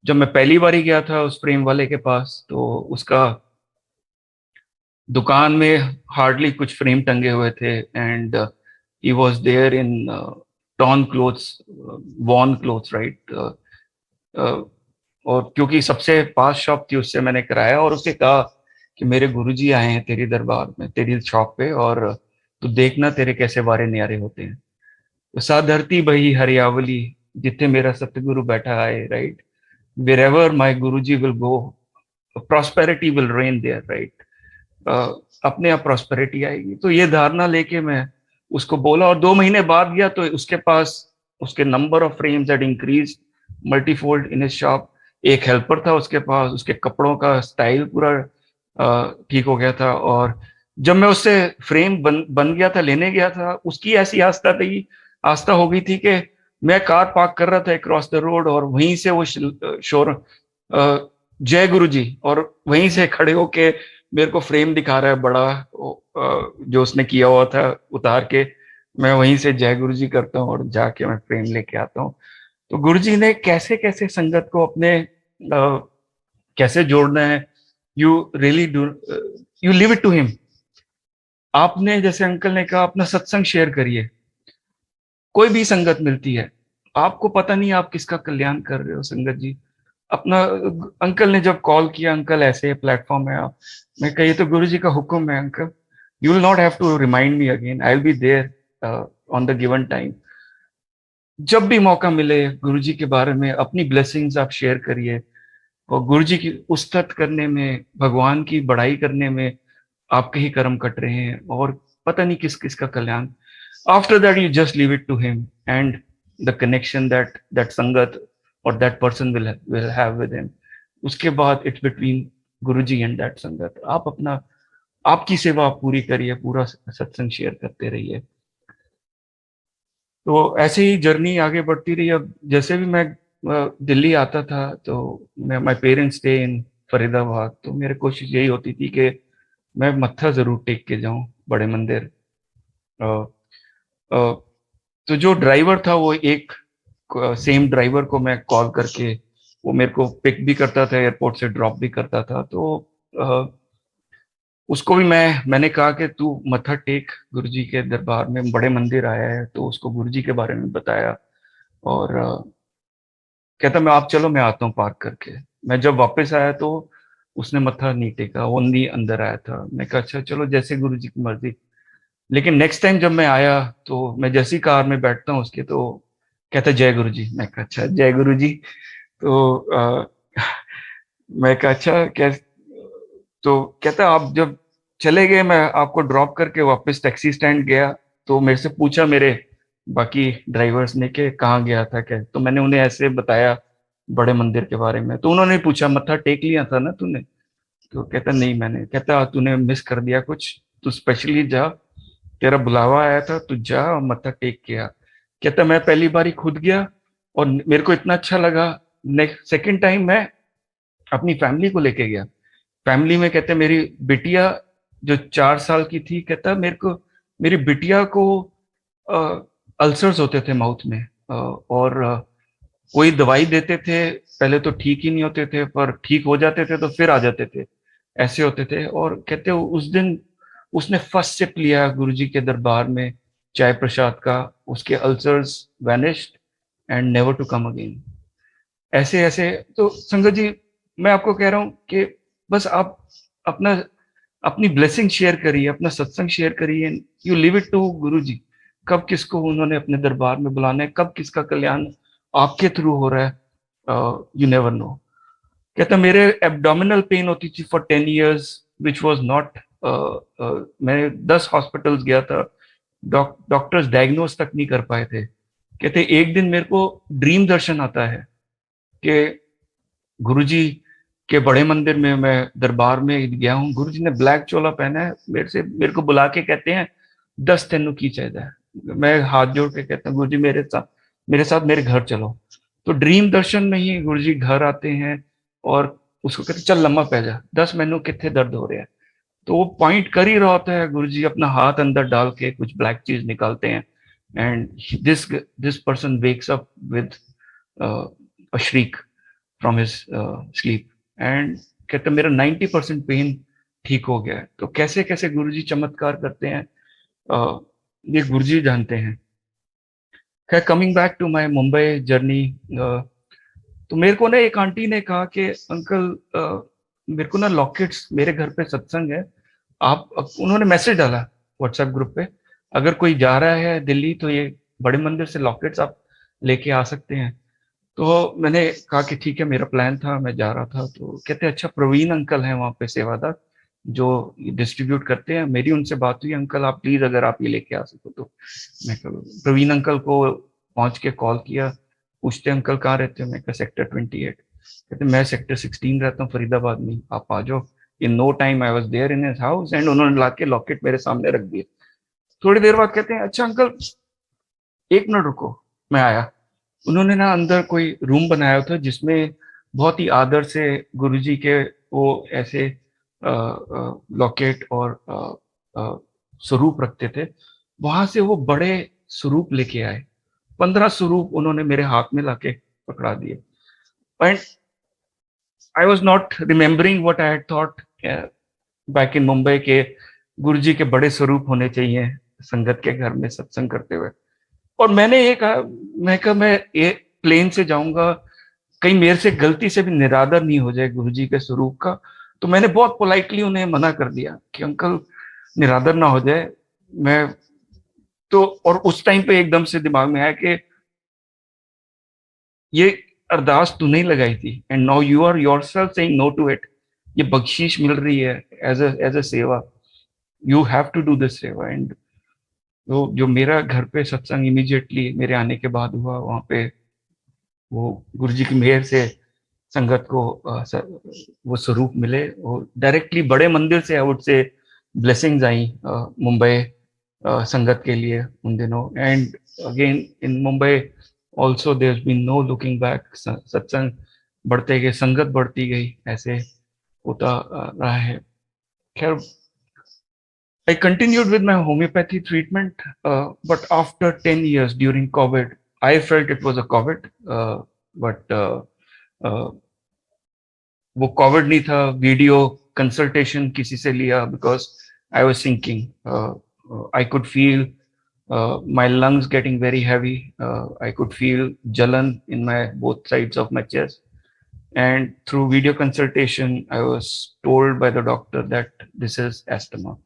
जब मैं पहली बार ही गया था उस फ्रेम वाले के पास, तो उसका दुकान में हार्डली कुछ फ्रेम टंगे हुए थे, and he was there in torn clothes, worn clothes, right? और क्योंकि सबसे पास शॉप थी, उससे मैंने कराया और उससे कहा कि मेरे गुरुजी आए हैं तेरी दरबार में, तेरी शॉप पे, और तू देखना तेरे कैसे वारे न्यारे होते हैं। तो सा धरती बही हरियावली, जिथे मेरा सतगुरु बैठा है, right? Wherever my Guruji will go, prosperity will rain there, right? अपने आप प्रॉस्पेरिटी आएगी। तो ये धारणा लेके मैं उसको बोला, और 2 महीने बाद गया तो उसके पास उसके number of frames had increase multifold in his shop. एक हेल्पर था उसके पास, उसके कपड़ों का स्टाइल पूरा ठीक हो गया था। और जब मैं उससे फ्रेम बन गया था, लेने गया था, उसकी ऐसी आस्था हो गई थी कि मैं कार पार्क कर रहा था क्रॉस द रोड, और वहीं से वो शोर जय गुरु जी, और वहीं से खड़े होके मेरे को फ्रेम दिखा रहा है बड़ा, जो उसने किया हुआ था उतार के। मैं वहीं से जय गुरु जी करता हूँ और जाके मैं फ्रेम लेके आता हूँ। तो गुरु जी ने कैसे कैसे संगत को अपने कैसे जोड़ना है, you really do, you live it to him. आपने जैसे अंकल ने कहा, अपना सत्संग शेयर करिए। कोई भी संगत मिलती है, आपको पता नहीं आप किसका कल्याण कर रहे हो संगत जी। अपना अंकल ने जब कॉल किया, अंकल ऐसे प्लेटफॉर्म है आप, मैं कही तो गुरु जी का हुक्म है uncle, you will not have to remind me again, I will be there on the given time. जब भी मौका मिले गुरु जी के बारे में अपनी ब्लेसिंग्स आप शेयर करिए, और गुरु जी की उस्तत करने में, भगवान की बड़ाई करने में आपके ही कर्म कट रहे हैं, और पता नहीं किस किस का कल्याण। After that you just leave it to him, and the connection that that sangat और that person will have with him. उसके बाद it's between Guru ji and that संगत। आप अपना, आपकी सेवा आप पूरी करिए, पूरा सत्संग शेयर करते रहिए। तो ऐसे ही जर्नी आगे बढ़ती रही। अब जैसे भी मैं दिल्ली आता था, तो मैं, my parents stay in Faridabad, तो मेरी कोशिश यही होती थी कि मैं मत्था जरूर टेक के जाऊं बड़े मंदिर। अ, अ, तो जो ड्राइवर था, वो एक सेम ड्राइवर को मैं कॉल करके, वो मेरे को पिक भी करता था, एयरपोर्ट से ड्रॉप भी करता था। तो अ, उसको भी मैंने कहा कि तू मत्था टेक, गुरुजी के दरबार में बड़े मंदिर आया है, तो उसको गुरुजी के बारे में बताया। और कहता मैं, आप चलो मैं आता हूँ पार्क करके। मैं जब वापस आया तो उसने मत्था नहीं टेका, वो नहीं अंदर आया था। मैं कहा अच्छा चलो, जैसे गुरुजी की मर्जी। लेकिन नेक्स्ट टाइम जब मैं आया, तो मैं जैसी कार में बैठता हूँ उसके, तो कहता जय गुरु जी। मैं कहा अच्छा जय गुरु जी। तो मैं कहा अच्छा क्या, तो कहता आप जब चले गए, मैं आपको ड्रॉप करके वापस टैक्सी स्टैंड गया, तो मेरे से पूछा मेरे बाकी ड्राइवर्स ने कि कहाँ गया था क्या। तो मैंने उन्हें ऐसे बताया बड़े मंदिर के बारे में। तो उन्होंने पूछा मत्था टेक लिया था ना तूने? तो कहता नहीं मैंने। कहता तूने मिस कर दिया कुछ, तू स्पेशली जा, तेरा बुलावा आया था, तू जा और मत्था टेक के आ। कहता मैं पहली बार ही खुद गया और मेरे को इतना अच्छा लगा। नेक्स्ट सेकंड टाइम मैं अपनी फैमिली को लेके गया। फैमिली में कहते मेरी बिटिया जो 4 साल की थी, कहता मेरे को, मेरी बिटिया को अल्सर्स होते थे माउथ में, और कोई दवाई देते थे, पहले तो ठीक ही नहीं होते थे, पर ठीक हो जाते थे तो फिर आ जाते थे, ऐसे होते थे। और कहते उस दिन उसने फर्स्ट सिप लिया गुरुजी के दरबार में चाय प्रसाद का, उसके ulcers vanished and never to come again. ऐसे ऐसे तो संगत जी, मैं आपको कह रहा हूं कि बस आप अपना अपनी ब्लेसिंग शेयर करिए, अपना सत्संग शेयर करिए, यू लिव इट टू गुरु जी। कब किसको उन्होंने अपने दरबार में बुलाना है, कब किसका कल्याण आपके थ्रू हो रहा है, यू नेवर नो। कहता मेरे एब्डोमिनल पेन होती थी for 10 years, which was not, मैं 10 हॉस्पिटल्स गया था, डॉक्टर्स डायग्नोज तक नहीं कर पाए थे। कहते एक दिन मेरे को ड्रीम दर्शन आता है कि गुरुजी के बड़े मंदिर में मैं दरबार में गया हूँ, गुरुजी ने ब्लैक चोला पहना है, मेरे को बुला के कहते हैं 10 तेनू की चाहिए। मैं हाथ जोड़ के कहता हूँ गुरुजी मेरे साथ मेरे घर चलो। तो ड्रीम दर्शन में ही गुरुजी घर आते हैं और उसको कहते चल लम्बा पै जा, 10 मैनू कितने दर्द हो रहे हैं। तो वो पॉइंट कर ही रहा होता है, गुरुजी अपना हाथ अंदर डाल के कुछ ब्लैक चीज निकालते हैं, and this person wakes up with a श्रीक from his sleep, and कहते मेरा 90% पेन ठीक हो गया है। तो कैसे कैसे गुरुजी चमत्कार करते हैं, ये गुरुजी जानते हैं। खैर, coming back to my Mumbai journey, तो मेरे को ना एक आंटी ने कहा कि अंकल, मेरे को ना लॉकेट्स, मेरे घर पे सत्संग है, उन्होंने मैसेज डाला व्हाट्सएप ग्रुप पे, अगर कोई जा रहा है दिल्ली तो ये बड़े मंदिर से लॉकेट्स आप लेके आ सकते हैं। तो मैंने कहा कि ठीक है, मेरा प्लान था, मैं जा रहा था। तो कहते अच्छा, प्रवीण अंकल हैं वहाँ पे सेवादार जो डिस्ट्रीब्यूट करते हैं, मेरी उनसे बात हुई, अंकल आप प्लीज अगर आप ये लेके आ सको तो। मैं प्रवीण अंकल को पहुंच के कॉल किया, पूछते अंकल कहाँ रहते हो, मैं कहा सेक्टर 28। कहते मैं सेक्टर 16 रहता हूँ फरीदाबाद में, आप आ जाओ। In no time I was there in his house, and उन्होंने ला के लॉकेट मेरे सामने रख दिया। थोड़ी देर बाद कहते हैं अच्छा अंकल, एक मिनट रुको, मैं आया। उन्होंने ना अंदर कोई रूम बनाया था जिसमें बहुत ही आदर से गुरुजी के वो ऐसे लॉकेट और स्वरूप रखते थे। वहां से वो बड़े स्वरूप लेके आए, 15 स्वरूप उन्होंने मेरे हाथ में लाके पकड़ा दिए। And I was not remembering what I had thought back in Mumbai के गुरुजी के बड़े स्वरूप होने चाहिए संगत के घर में सत्संग करते हुए। और मैंने ये कहा, मैं ये प्लेन से जाऊंगा, कहीं मेरे से गलती से भी निरादर नहीं हो जाए गुरुजी के स्वरूप का। तो मैंने बहुत पोलाइटली उन्हें मना कर दिया कि अंकल निरादर ना हो जाए। मैं तो, और उस टाइम पे एकदम से दिमाग में आया कि ये अरदास तू नहीं लगाई थी, and now you are yourself saying no to it. ये बख्शीश मिल रही है एज अ सेवा, you have to do this सेवा। एंड तो जो मेरा घर पे सत्संग इमीडिएटली मेरे आने के बाद हुआ, वहां पे वो गुरुजी की मेहर से संगत को वो स्वरूप मिले, और डायरेक्टली बड़े मंदिर से आई वुड से ब्लेसिंग्स आई मुंबई संगत के लिए उन दिनों। And again in Mumbai also there been no looking back, सत्संग बढ़ते गए, संगत बढ़ती गई, ऐसे होता रहा है। खैर, I continued with my homeopathy treatment, but after 10 years during COVID, I felt it was a COVID, but uh, वो कोविड नहीं था, वीडियो कंसल्टेशन किसी से लिया, because I was sinking, I could feel my lungs getting very heavy, I could feel jalan in my both sides of my chest, and through video consultation I was told by the doctor that this is asthma,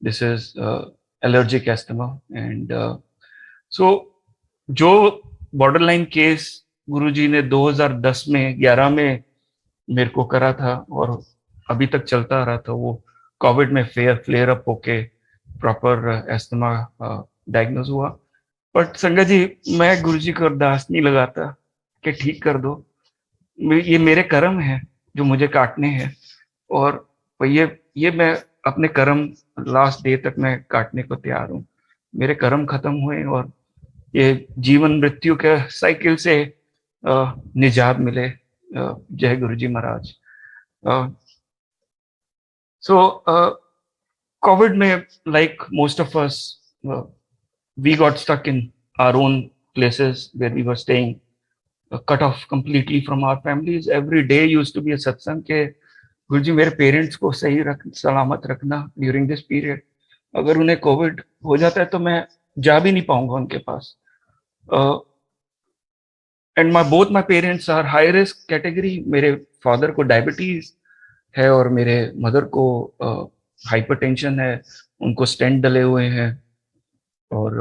this is allergic asthma. And so जो बॉर्डरलाइन केस गुरुजी ने 2010 में 11 में मेरे को करा था और अभी तक चलता आ रहा था, वो कोविड में फ्लेयर अप होके प्रॉपर एस्थमा डायग्नोज हुआ। बट संगत जी, मैं गुरुजी को अरदास नहीं लगाता कि ठीक कर दो, ये मेरे कर्म है जो मुझे काटने हैं, और ये मैं अपने कर्म लास्ट डे तक मैं काटने को तैयार हूँ। मेरे कर्म खत्म हुए और ये जीवन मृत्यु के साइकिल से निजात मिले। जय गुरु जी महाराज। सो कोविड में, like most of us, we got stuck in our own places where we were staying, cut off completely from our families. Every day used to be a satsang के गुरुजी मेरे पेरेंट्स को सही सलामत रखना ड्यूरिंग दिस पीरियड. अगर उन्हें कोविड हो जाता है तो मैं जा भी नहीं पाऊंगा उनके पास. And both my parents are high risk category. मेरे फादर को डायबिटीज है और मेरे मदर को हाइपरटेंशन है. उनको स्टेंट डले हुए हैं और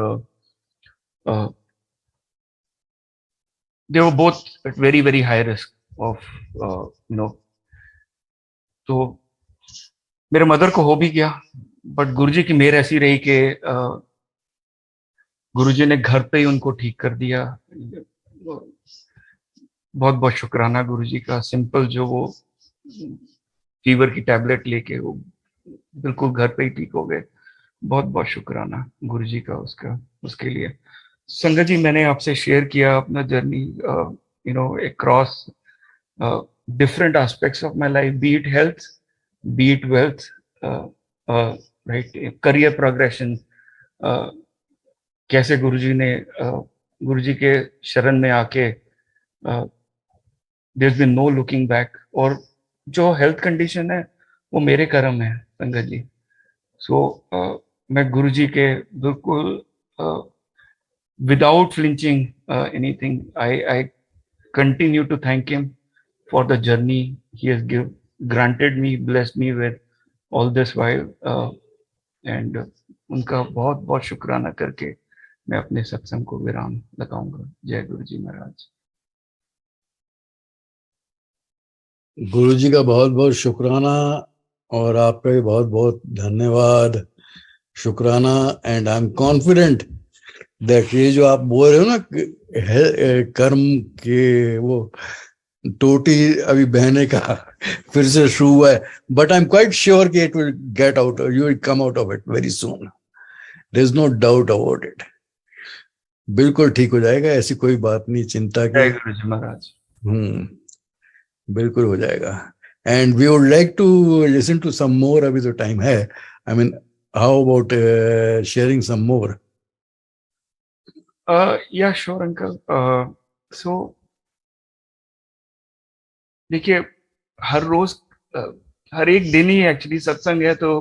they were both at very very high risk of तो मेरे मदर को हो भी गया. बट गुरुजी की मेहर ऐसी रही कि गुरुजी ने घर पे ही उनको ठीक कर दिया. बहुत बहुत शुक्राना गुरुजी का. सिंपल जो वो फीवर की टैबलेट लेके वो बिल्कुल घर पे ही ठीक हो गए. बहुत बहुत शुक्राना गुरुजी का उसके लिए. संगत जी, मैंने आपसे शेयर किया अपना journey across different aspects of my life, be it health, be it wealth, right, career progression. कैसे गुरुजी के शरण में आके there's been no looking back. और जो हेल्थ कंडीशन है वो मेरे कर्म है संगत जी. मैं गुरुजी के बिल्कुल without flinching anything, I continue to thank him for the journey he has granted me, blessed me with all this while. And उनका बहुत बहुत शुक्राना करके मैं अपने सत्संग को विराम लगाऊंगा. जय गुरु जी महाराज. गुरु जी का बहुत बहुत शुक्राना और आपका भी बहुत बहुत धन्यवाद, शुक्राना. And I am confident that ये जो आप बोल रहे हो ना कर्म के वो टोटी अभी बहने का फिर से शुरू हुआ है, but I am quite sure कि it will get out, you will come out of it very soon. There is no doubt about it. बिल्कुल ठीक हो जाएगा, ऐसी कोई बात नहीं चिंता की. जय गुरु जी महाराज. बिल्कुल हो जाएगा. And we would like to listen to some more. अभी तो टाइम है. I mean how about sharing some more? Yeah sure uncle. सो देखिए, हर रोज हर एक दिन ही एक्चुअली सत्संग है. तो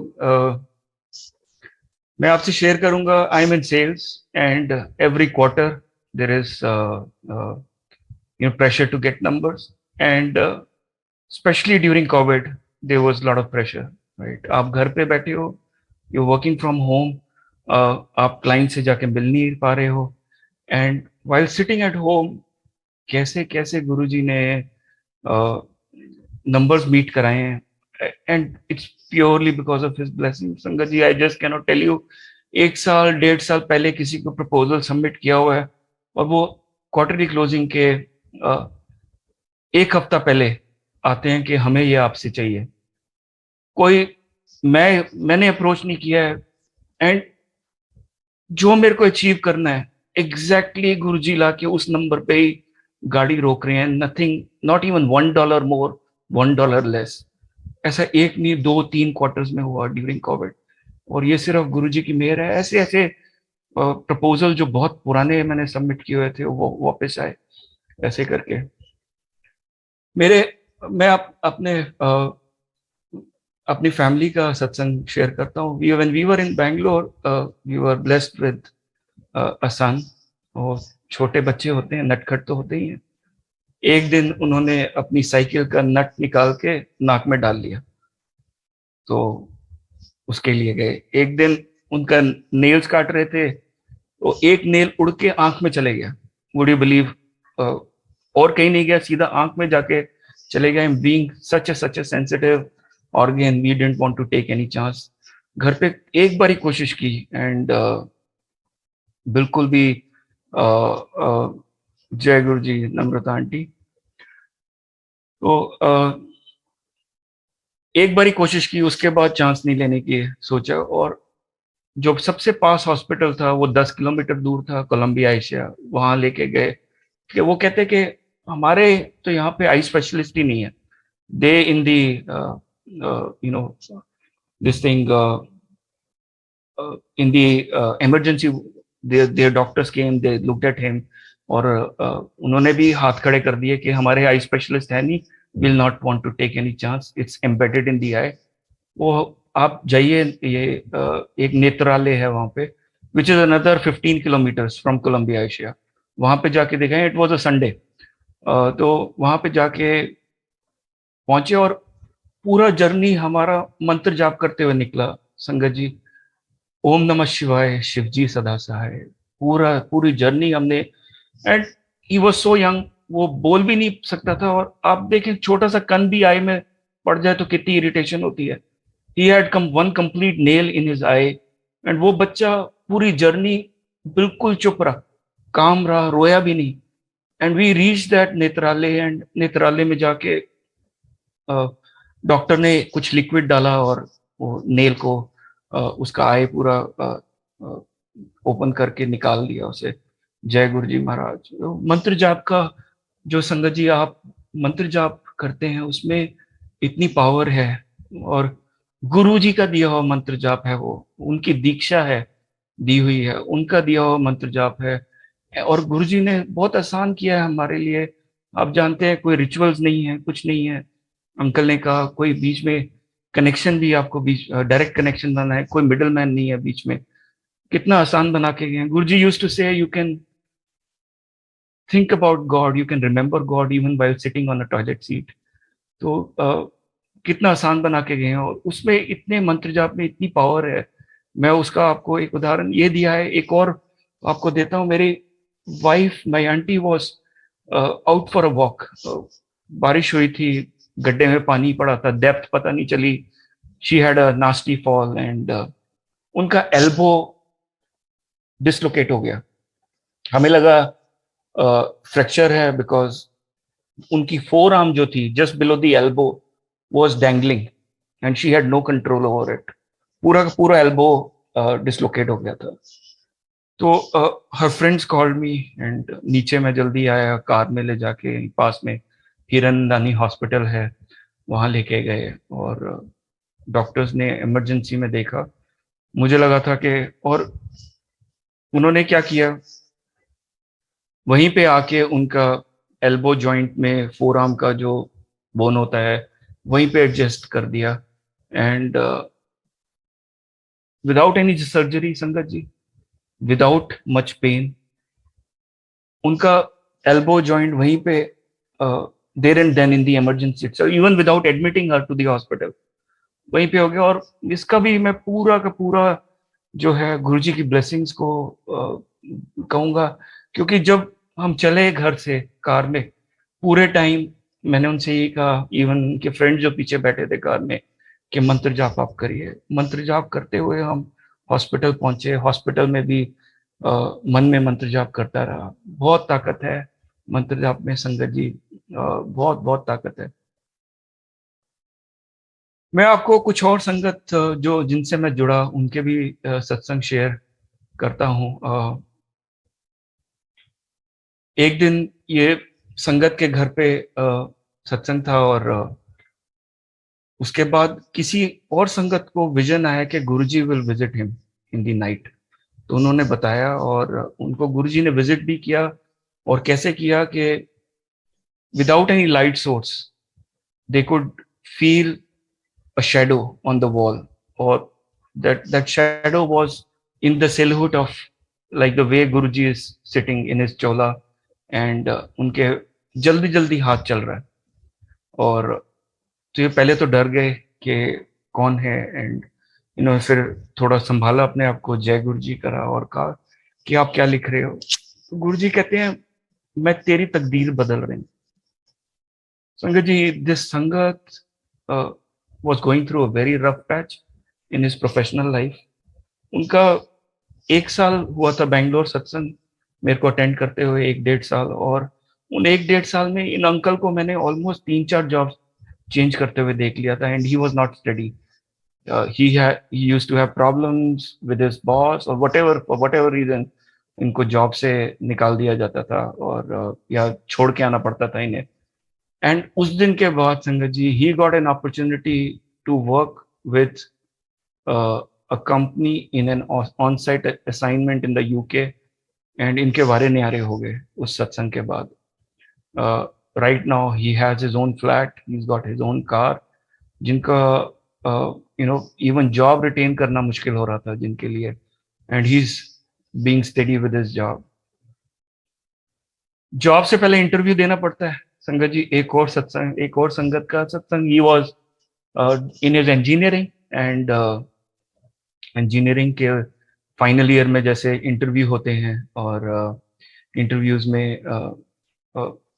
मैं आपसे शेयर करूंगा. I am in sales and every quarter there is pressure to get numbers, and especially during COVID there was a lot of pressure, right? आप घर पे बैठे हो, you're working from home, आप क्लाइंट से जाके मिल नहीं पा रहे हो. And while sitting at home कैसे कैसे गुरुजी ने नंबर्स मीट कराए हैं. And it's purely because of his blessing. Sangat ji, I just cannot tell you, 1 साल 1.5 साल पहले किसी को प्रपोजल सबमिट किया हुआ है और वो क्वार्टरली क्लोजिंग के 1 हफ्ता पहले आते हैं कि हमें ये आपसे चाहिए. मैंने अप्रोच नहीं किया है. एंड जो मेरे को अचीव करना है एग्जैक्टली गुरुजी ला के उस नंबर पे ही गाड़ी रोक रहे हैं. Nothing, not even $1 more, $1 less. ऐसा 1 नहीं 2-3 क्वार्टर्स में हुआ ड्यूरिंग कोविड. और ये सिर्फ गुरुजी की मेहर है. ऐसे ऐसे प्रपोजल जो बहुत पुराने मैंने सबमिट किए हुए थे वो वापस आए. ऐसे करके मैं अपनी फैमिली का सत्संग शेयर करता हूँ. When we were in Bangalore, we were blessed with a son. और छोटे बच्चे होते हैं, नटखट तो होते ही हैं. एक दिन उन्होंने अपनी साइकिल का नट निकाल के नाक में डाल लिया, तो उसके लिए गए. एक दिन उनका नेल्स काट रहे थे तो एक नेल उड़ के आंख में चले गया. Would you believe? और कहीं नहीं गया, सीधा आंख में जाके चले गए. Being such a sensitive organ, we didn't want to take any chance. घर पे एक बार ही कोशिश की एंड बिल्कुल भी जय गुरु जी, नम्रता आंटी. तो एक बार ही कोशिश की, उसके बाद चांस नहीं लेने की सोचा. और जो सबसे पास हॉस्पिटल था वो 10 किलोमीटर दूर था, कोलंबिया एशिया. वहां लेके गए कि वो कहते कि हमारे तो यहाँ पे आई स्पेशलिस्ट ही नहीं है. They in the this thing in the emergency, their doctors came, they looked at him और उन्होंने भी हाथ खड़े कर दिए कि हमारे आई स्पेशलिस्ट है नहीं, will not want to take any chance, it's embedded in the eye. वो आप जाइए, ये एक नेत्रालय है वहां पे, which is another 15 kilometres from Columbia Asia. वहां पे जाके देखें, इट वाज अ संडे, तो वहां पे जाके पहुंचे और पूरा जर्नी हमारा मंत्र जाप करते हुए निकला संगत जी। ओम नमः शिवाय, शिव जी सदा सहाय, पूरी जर्नी हमने। And he was so young, वो बोल भी नहीं सकता था, और आप देखें छोटा सा कन भी आई में पड़ जाए तो कितनी इरिटेशन होती है। He had come one complete nail in his I, and वो बच्चा पूरी जर्नी बिल्कुल चुप रहा, काम रहा, रोया भी नहीं। And we reach that netralaya, and नेत्रालय में जाके डॉक्टर ने कुछ लिक्विड डाला और वो नेल को उसका आई पूरा ओपन करके निकाल दिया उसे। जय गुरु जी महाराज। मंत्र जाप का जो संगत जी आप मंत्र जाप करते हैं उसमें इतनी पावर है, और गुरु जी का दिया हुआ मंत्र जाप है, वो उनकी दीक्षा है, दी हुई है, उनका दिया हुआ मंत्र जाप है। और गुरु जी ने बहुत आसान किया है हमारे लिए। आप जानते हैं कोई रिचुअल्स नहीं है, कुछ नहीं है। अंकल ने कहा कोई बीच में कनेक्शन भी, आपको बीच डायरेक्ट कनेक्शन बनाना है, कोई मिडल मैन नहीं है बीच में। कितना आसान बना के गए हैं। गुरु जी यूज्ड टू से you can think about God, you can remember God even while sitting on a toilet seat. तो कितना आसान बना के गए हैं, और उसमें इतने मंत्र जाप में इतनी पावर है। मैं उसका आपको एक उदाहरण ये दिया है, एक और आपको देता हूँ। मेरी wife, my aunty was out for a walk, बारिश हुई थी, गड्ढे में पानी पड़ा था, डेप्थ पता नहीं चली, she had a nasty fall, and उनका एल्बो डिसलोकेट हो गया। हमें लगा फ्रैक्चर है, बिकॉज उनकी फोर आर्म जो थी just below the elbow was dangling, and she had no control over it. पूरा का पूरा एल्बो डिसलोकेट हो गया था। तो her friends called me, and नीचे मैं जल्दी आया, कार में ले जाके पास में हिरनदानी हॉस्पिटल है, वहां लेके गए, और डॉक्टर्स ने इमरजेंसी में देखा। मुझे लगा था कि, और उन्होंने क्या किया, वहीं पे आके उनका एल्बो जॉइंट में फोर आर्म का जो बोन होता है वहीं पे एडजस्ट कर दिया, एंड विदाउट एनी सर्जरी संगत जी, विदाउट मच पेन, उनका एल्बो जॉइंट वहीं पे there and then in the emergency, even without admitting her to the hospital, वहीं पे हो गया। और इसका भी मैं पूरा का पूरा जो है गुरुजी की ब्लेसिंग्स को कहूंगा, क्योंकि जब हम चले घर से कार में, पूरे टाइम मैंने उनसे यही कहा, इवन उनके फ्रेंड जो पीछे बैठे थे कार में, कि मंत्र जाप आप करिए। मंत्र जाप करते हुए हम हॉस्पिटल पहुंचे। हॉस्पिटल में भी मन में मंत्र जाप करता रहा। बहुत ताकत है मंत्र जाप में संगत जी, बहुत बहुत ताकत है। मैं आपको कुछ और संगत जो जिनसे मैं जुड़ा उनके भी सत्संग शेयर करता हूँ। एक दिन ये संगत के घर पे सत्संग था, और उसके बाद किसी और संगत को विजन आया कि Guruji will visit him in the night. तो उन्होंने बताया, और उनको गुरुजी ने विजिट भी किया। और कैसे किया कि without any light source they could feel a shadow on the wall, or that shadow was in the silhouette of like the way Guruji is sitting in his chola, and उनके जल्दी जल्दी हाथ चल रहा है। और तो ये पहले तो डर गए कि कौन है, एंड इन्होंने फिर थोड़ा संभाला अपने आप को, जय गुरु जी करा, और कहा कि आप क्या लिख रहे हो। तो गुरु जी कहते हैं मैं तेरी तकदीर बदल रही हूँ। संगत जी, दिस संगत was going through a very rough patch in his professional life. उनका 1 साल हुआ था बैंगलोर सत्संग मेरे को अटेंड करते हुए, 1-1.5 साल। और उन 1-1.5 साल में इन अंकल को मैंने ऑलमोस्ट 3-4 जॉब चेंज करते हुए देख लिया था, and he was not study. he used to have problems with his boss, or whatever, for whatever reason इनको जॉब से निकाल दिया जाता था, और या छोड़ के आना पड़ता था इन्हें। एंड उस दिन के बाद sangat ji, he got an opportunity to work with a company in an on-site assignment in the UK, and इनके वारे न्यारे हो गए उस सत्संग के बाद. Right now he has his own flat, he is got his own car, जिनका इवन जॉब रिटेन करना मुश्किल हो रहा था जिनके लिए, and he is being steady with his job. Job से पहले इंटरव्यू देना पड़ता है संगत जी. एक और सत्संग, एक और संगत का सत्संग, he was in his engineering, and engineering के फाइनल ईयर में जैसे इंटरव्यू होते हैं, और इंटरव्यूज में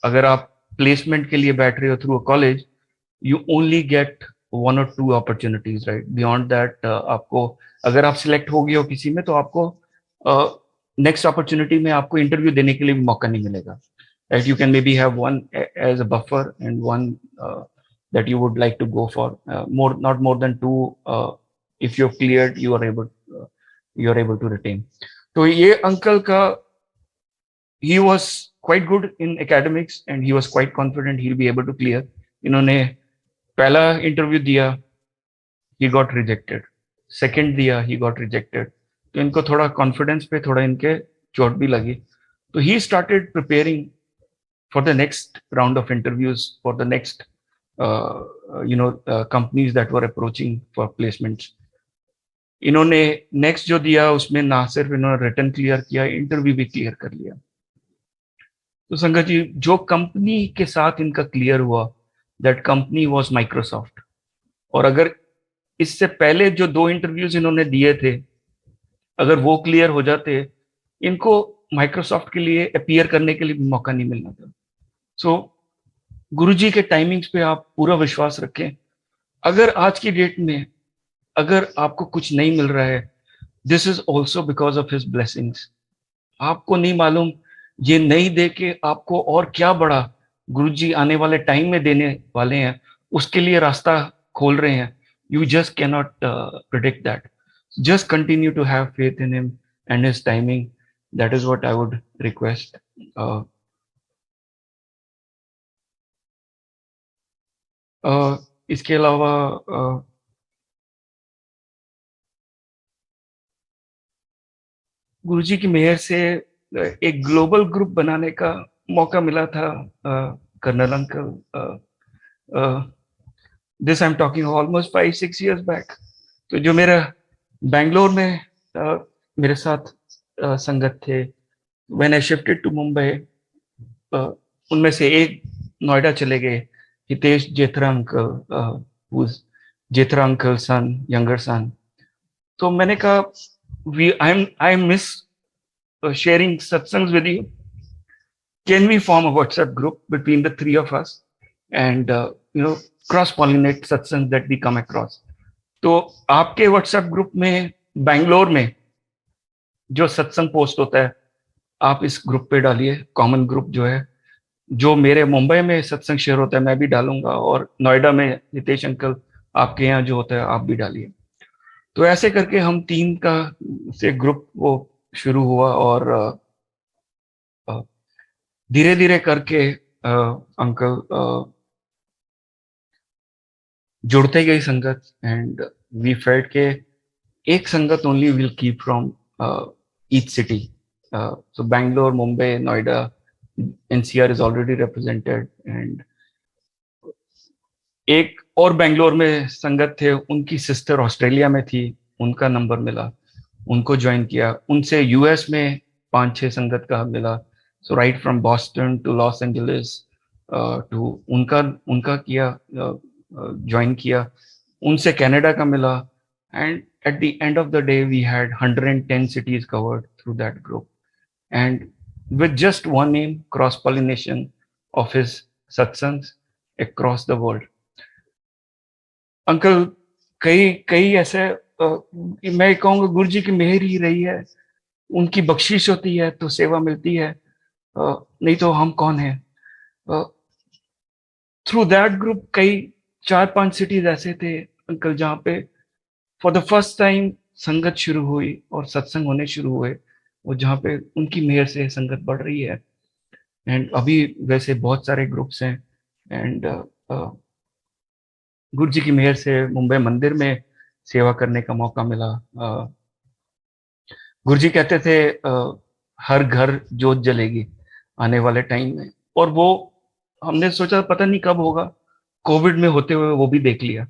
अगर आप प्लेसमेंट के लिए बैठ रहे हो through a college, you only get 1 or 2 opportunities, right? Beyond that, आपको अगर आप सिलेक्ट हो गए हो किसी में, तो आपको नेक्स्ट अपॉर्चुनिटी में आपको इंटरव्यू देने के लिए भी मौका नहीं मिलेगा. Right? You can maybe have one as a buffer and one that you would like to go for. Not more than 2. If you've cleared, you are able to retain. तो ये अंकल का, he was quite good in academics and he was quite confident he'll be able to clear. इन्होंने पहला इंटरव्यू दिया, ही गॉट रिजेक्टेड. सेकंड दिया, ही गॉट रिजेक्टेड. तो इनको थोड़ा कॉन्फिडेंस पे थोड़ा इनके चोट भी लगी. तो he started preparing for the next round of interviews, for the next companies that were approaching for placements. इन्होंने नेक्स्ट जो दिया उसमें ना सिर्फ इन्होंने रिटन क्लियर किया, इंटरव्यू भी क्लियर कर लिया. तो संगत जी, जो कंपनी के साथ इनका क्लियर हुआ, दैट कंपनी वाज माइक्रोसॉफ्ट. और अगर इससे पहले जो 2 इंटरव्यूज इन्होंने दिए थे, अगर वो क्लियर हो जाते, इनको माइक्रोसॉफ्ट के लिए अपीयर करने के लिए भी मौका नहीं मिलना था. सो गुरुजी के टाइमिंग्स पे आप पूरा विश्वास रखें. अगर आज की डेट में अगर आपको कुछ नहीं मिल रहा है, this is also because of his blessings. आपको नहीं मालूम ये नहीं दे के आपको और क्या बड़ा गुरुजी आने वाले टाइम में देने वाले हैं, उसके लिए रास्ता खोल रहे हैं. You just cannot predict that. Just continue to have faith in him and his timing. That is what I would request. इसके अलावा गुरुजी की मेहर से एक ग्लोबल ग्रुप बनाने का मौका मिला था. Colonel uncle, this I am talking almost 5-6 years back. तो जो मेरा बैंगलोर में मेरे साथ संगत थे, when I shifted to Mumbai, उनमें से एक नोएडा चले गए, Hitesh Jethra uncle, Jethra uncle son, younger son. तो मैंने कहा, I miss sharing satsangs with you. Can we form a WhatsApp group between the 3 of us and cross-pollinate satsangs that we come across? तो आपके WhatsApp ग्रुप में बैंगलोर में जो सत्संग पोस्ट होता है, आप इस ग्रुप पे डालिए. कॉमन ग्रुप जो है, जो मेरे मुंबई में सत्संग शेयर होता है मैं भी डालूंगा, और नोएडा में हितेश अंकल आपके यहाँ जो होता है आप भी डालिए. तो ऐसे करके हम 3 का से ग्रुप वो शुरू हुआ, और धीरे धीरे करके अंकल जुड़ते गई संगत. एंड वी फेल्ट के एक संगत only will keep from each city. So Bangalore, Mumbai, Noida, NCR is already represented. And एक और बैंगलोर में संगत थे, उनकी सिस्टर ऑस्ट्रेलिया में थी, उनका नंबर मिला, उनको ज्वाइन किया. उनसे US में 5-6 संगत का मिला. So right from Boston to Los Angeles to उनका किया, ज्वाइन किया. उनसे कनाडा का मिला. And at the end of the day we had 110 cities covered through that group, and with just one name, cross pollination of his satsangs across the world. Uncle, कई ऐसे मैं कहूँगा गुरुजी की मेहर ही रही है. उनकी बख्शिश होती है तो सेवा मिलती है, नहीं तो हम कौन है. थ्रू दैट ग्रुप कई 4-5 सिटीज ऐसे थे अंकल, जहाँ पे फॉर द फर्स्ट टाइम संगत शुरू हुई और सत्संग होने शुरू हुए, और जहाँ पे उनकी मेहर से संगत बढ़ रही है. एंड अभी वैसे बहुत सारे ग्रुप्स हैं. एंड गुरु जी की मेहर से मुंबई मंदिर में सेवा करने का मौका मिला. गुरु जी कहते थे, हर घर जोत जलेगी आने वाले टाइम में। और वो हमने सोचा पता नहीं कब होगा, कोविड में होते हुए वो भी देख लिया,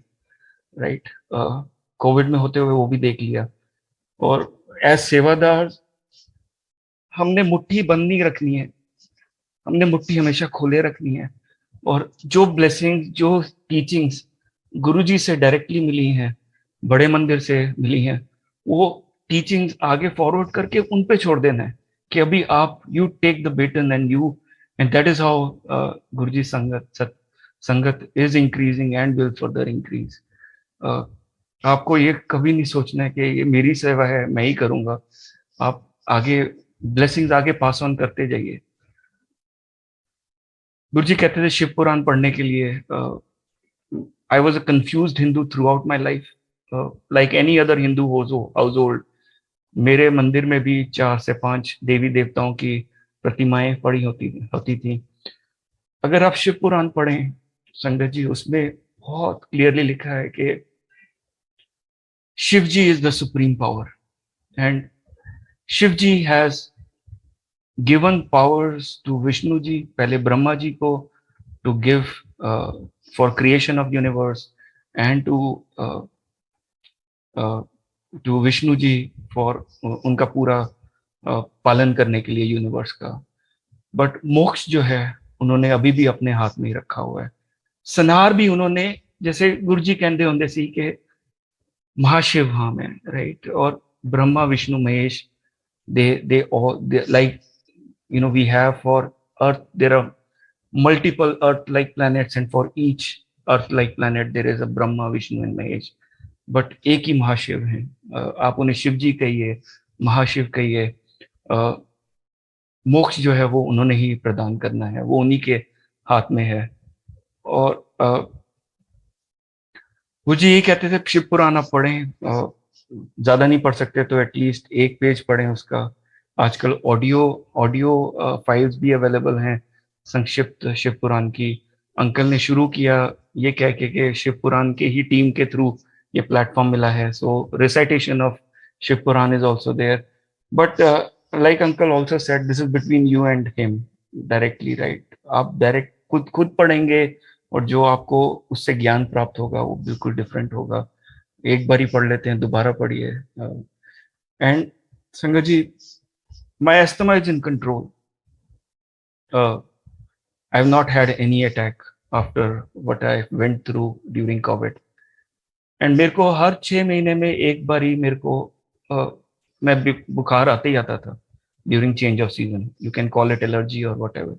राइट। कोविड में होते हुए वो भी देख लिया। और एज सेवादार हमने मुट्ठी बंद नहीं रखनी है, हमने मुट्ठी हमेशा खोले रखनी है। और जो ब्लेसिंग, जो टीचिंग्स गुरुजी से डायरेक्टली मिली हैं, बड़े मंदिर से मिली हैं, वो टीचिंग्स आगे फॉरवर्ड करके उन पे छोड़ देना है कि अभी आप you take the baton and that is how Guruji sangat is increasing and will further increase. आपको ये कभी नहीं सोचना है कि ये मेरी सेवा है, मैं ही करूंगा। आप आगे ब्लेसिंग्स आगे पास ऑन करते जाइए। गुरुजी कहते थे शिव पुराण पढ़ने के लिए, I was a confused Hindu through out my life, like any other Hindu house hold. मेरे मंदिर में भी 4 से 5 देवी देवताओं की प्रतिमाएं पड़ी होती थी। अगर आप शिव पुराण पढ़ें संगत जी, उसमें बहुत क्लियरली लिखा है कि Shiv ji is the supreme power and Shiv ji has given powers to Vishnu ji, पहले ब्रह्मा जी को, to give for creation of universe and to Vishnu ji for उनका पूरा पालन करने के लिए यूनिवर्स का। बट मोक्ष जो है उन्होंने अभी भी अपने हाथ में ही रखा हुआ है। संहार भी उन्होंने, जैसे गुरु जी कहते होंगे सी के महाशिव हाँ में, राइट। और Brahma Vishnu Mahesh, they all like, you know, we have for earth there are multiple earth like planets and for each earth like planet there is a Brahma, Vishnu and Mahesh, but एक ही महाशिव हैं। आप उन्हें शिव जी कहिए, महाशिव कहिए, मोक्ष जो है वो उन्होंने ही प्रदान करना है, वो उन्हीं के हाथ में है। और वो जी ये कहते थे शिव पुराण आप पढ़ें, ज्यादा नहीं पढ़ सकते तो एटलीस्ट एक पेज पढ़ें उसका। आजकल ऑडियो फाइल्स भी अवेलेबल हैं संक्षिप्त शिव पुराण की। अंकल ने शुरू किया ये कह के शिव पुराण के ही टीम के थ्रू ये प्लेटफॉर्म मिला है, so recitation of Shiv Puran is also there. But like uncle also said, this is between you and him directly, right. आप डायरेक्ट खुद पढ़ेंगे और जो आपको उससे ज्ञान प्राप्त होगा वो बिल्कुल डिफरेंट होगा। एक बार ही पढ़ लेते हैं, दोबारा पढ़िए। And sangat ji, my asthma is in control. I have not had any attack after what I went through during COVID. And मेरे को हर 6 महीने में एक बार ही मेरे को मैं बुखार आते ही आता था during change of season. You can call it allergy or whatever.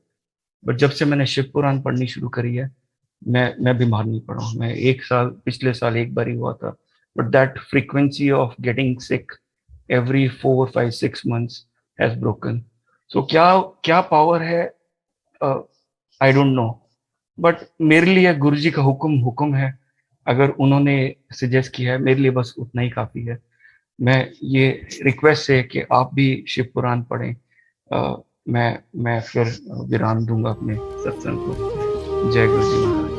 But जब से मैंने शिव पुराण पढ़नी शुरू करी है, मैं बीमार नहीं पड़ा हूँ। मैं पिछले साल एक बार ही हुआ था, but that frequency of getting sick every 4, 5, 6 months has broken. So क्या पावर है, I don't know, but मेरे लिए गुरु जी का हुक्म है। अगर उन्होंने सजेस्ट किया है, मेरे लिए बस उतना ही काफी है। मैं ये रिक्वेस्ट है कि आप भी शिव पुराण पढ़ें। मैं फिर विराम दूंगा अपने सत्संग को। जय गुरु जी महाराज।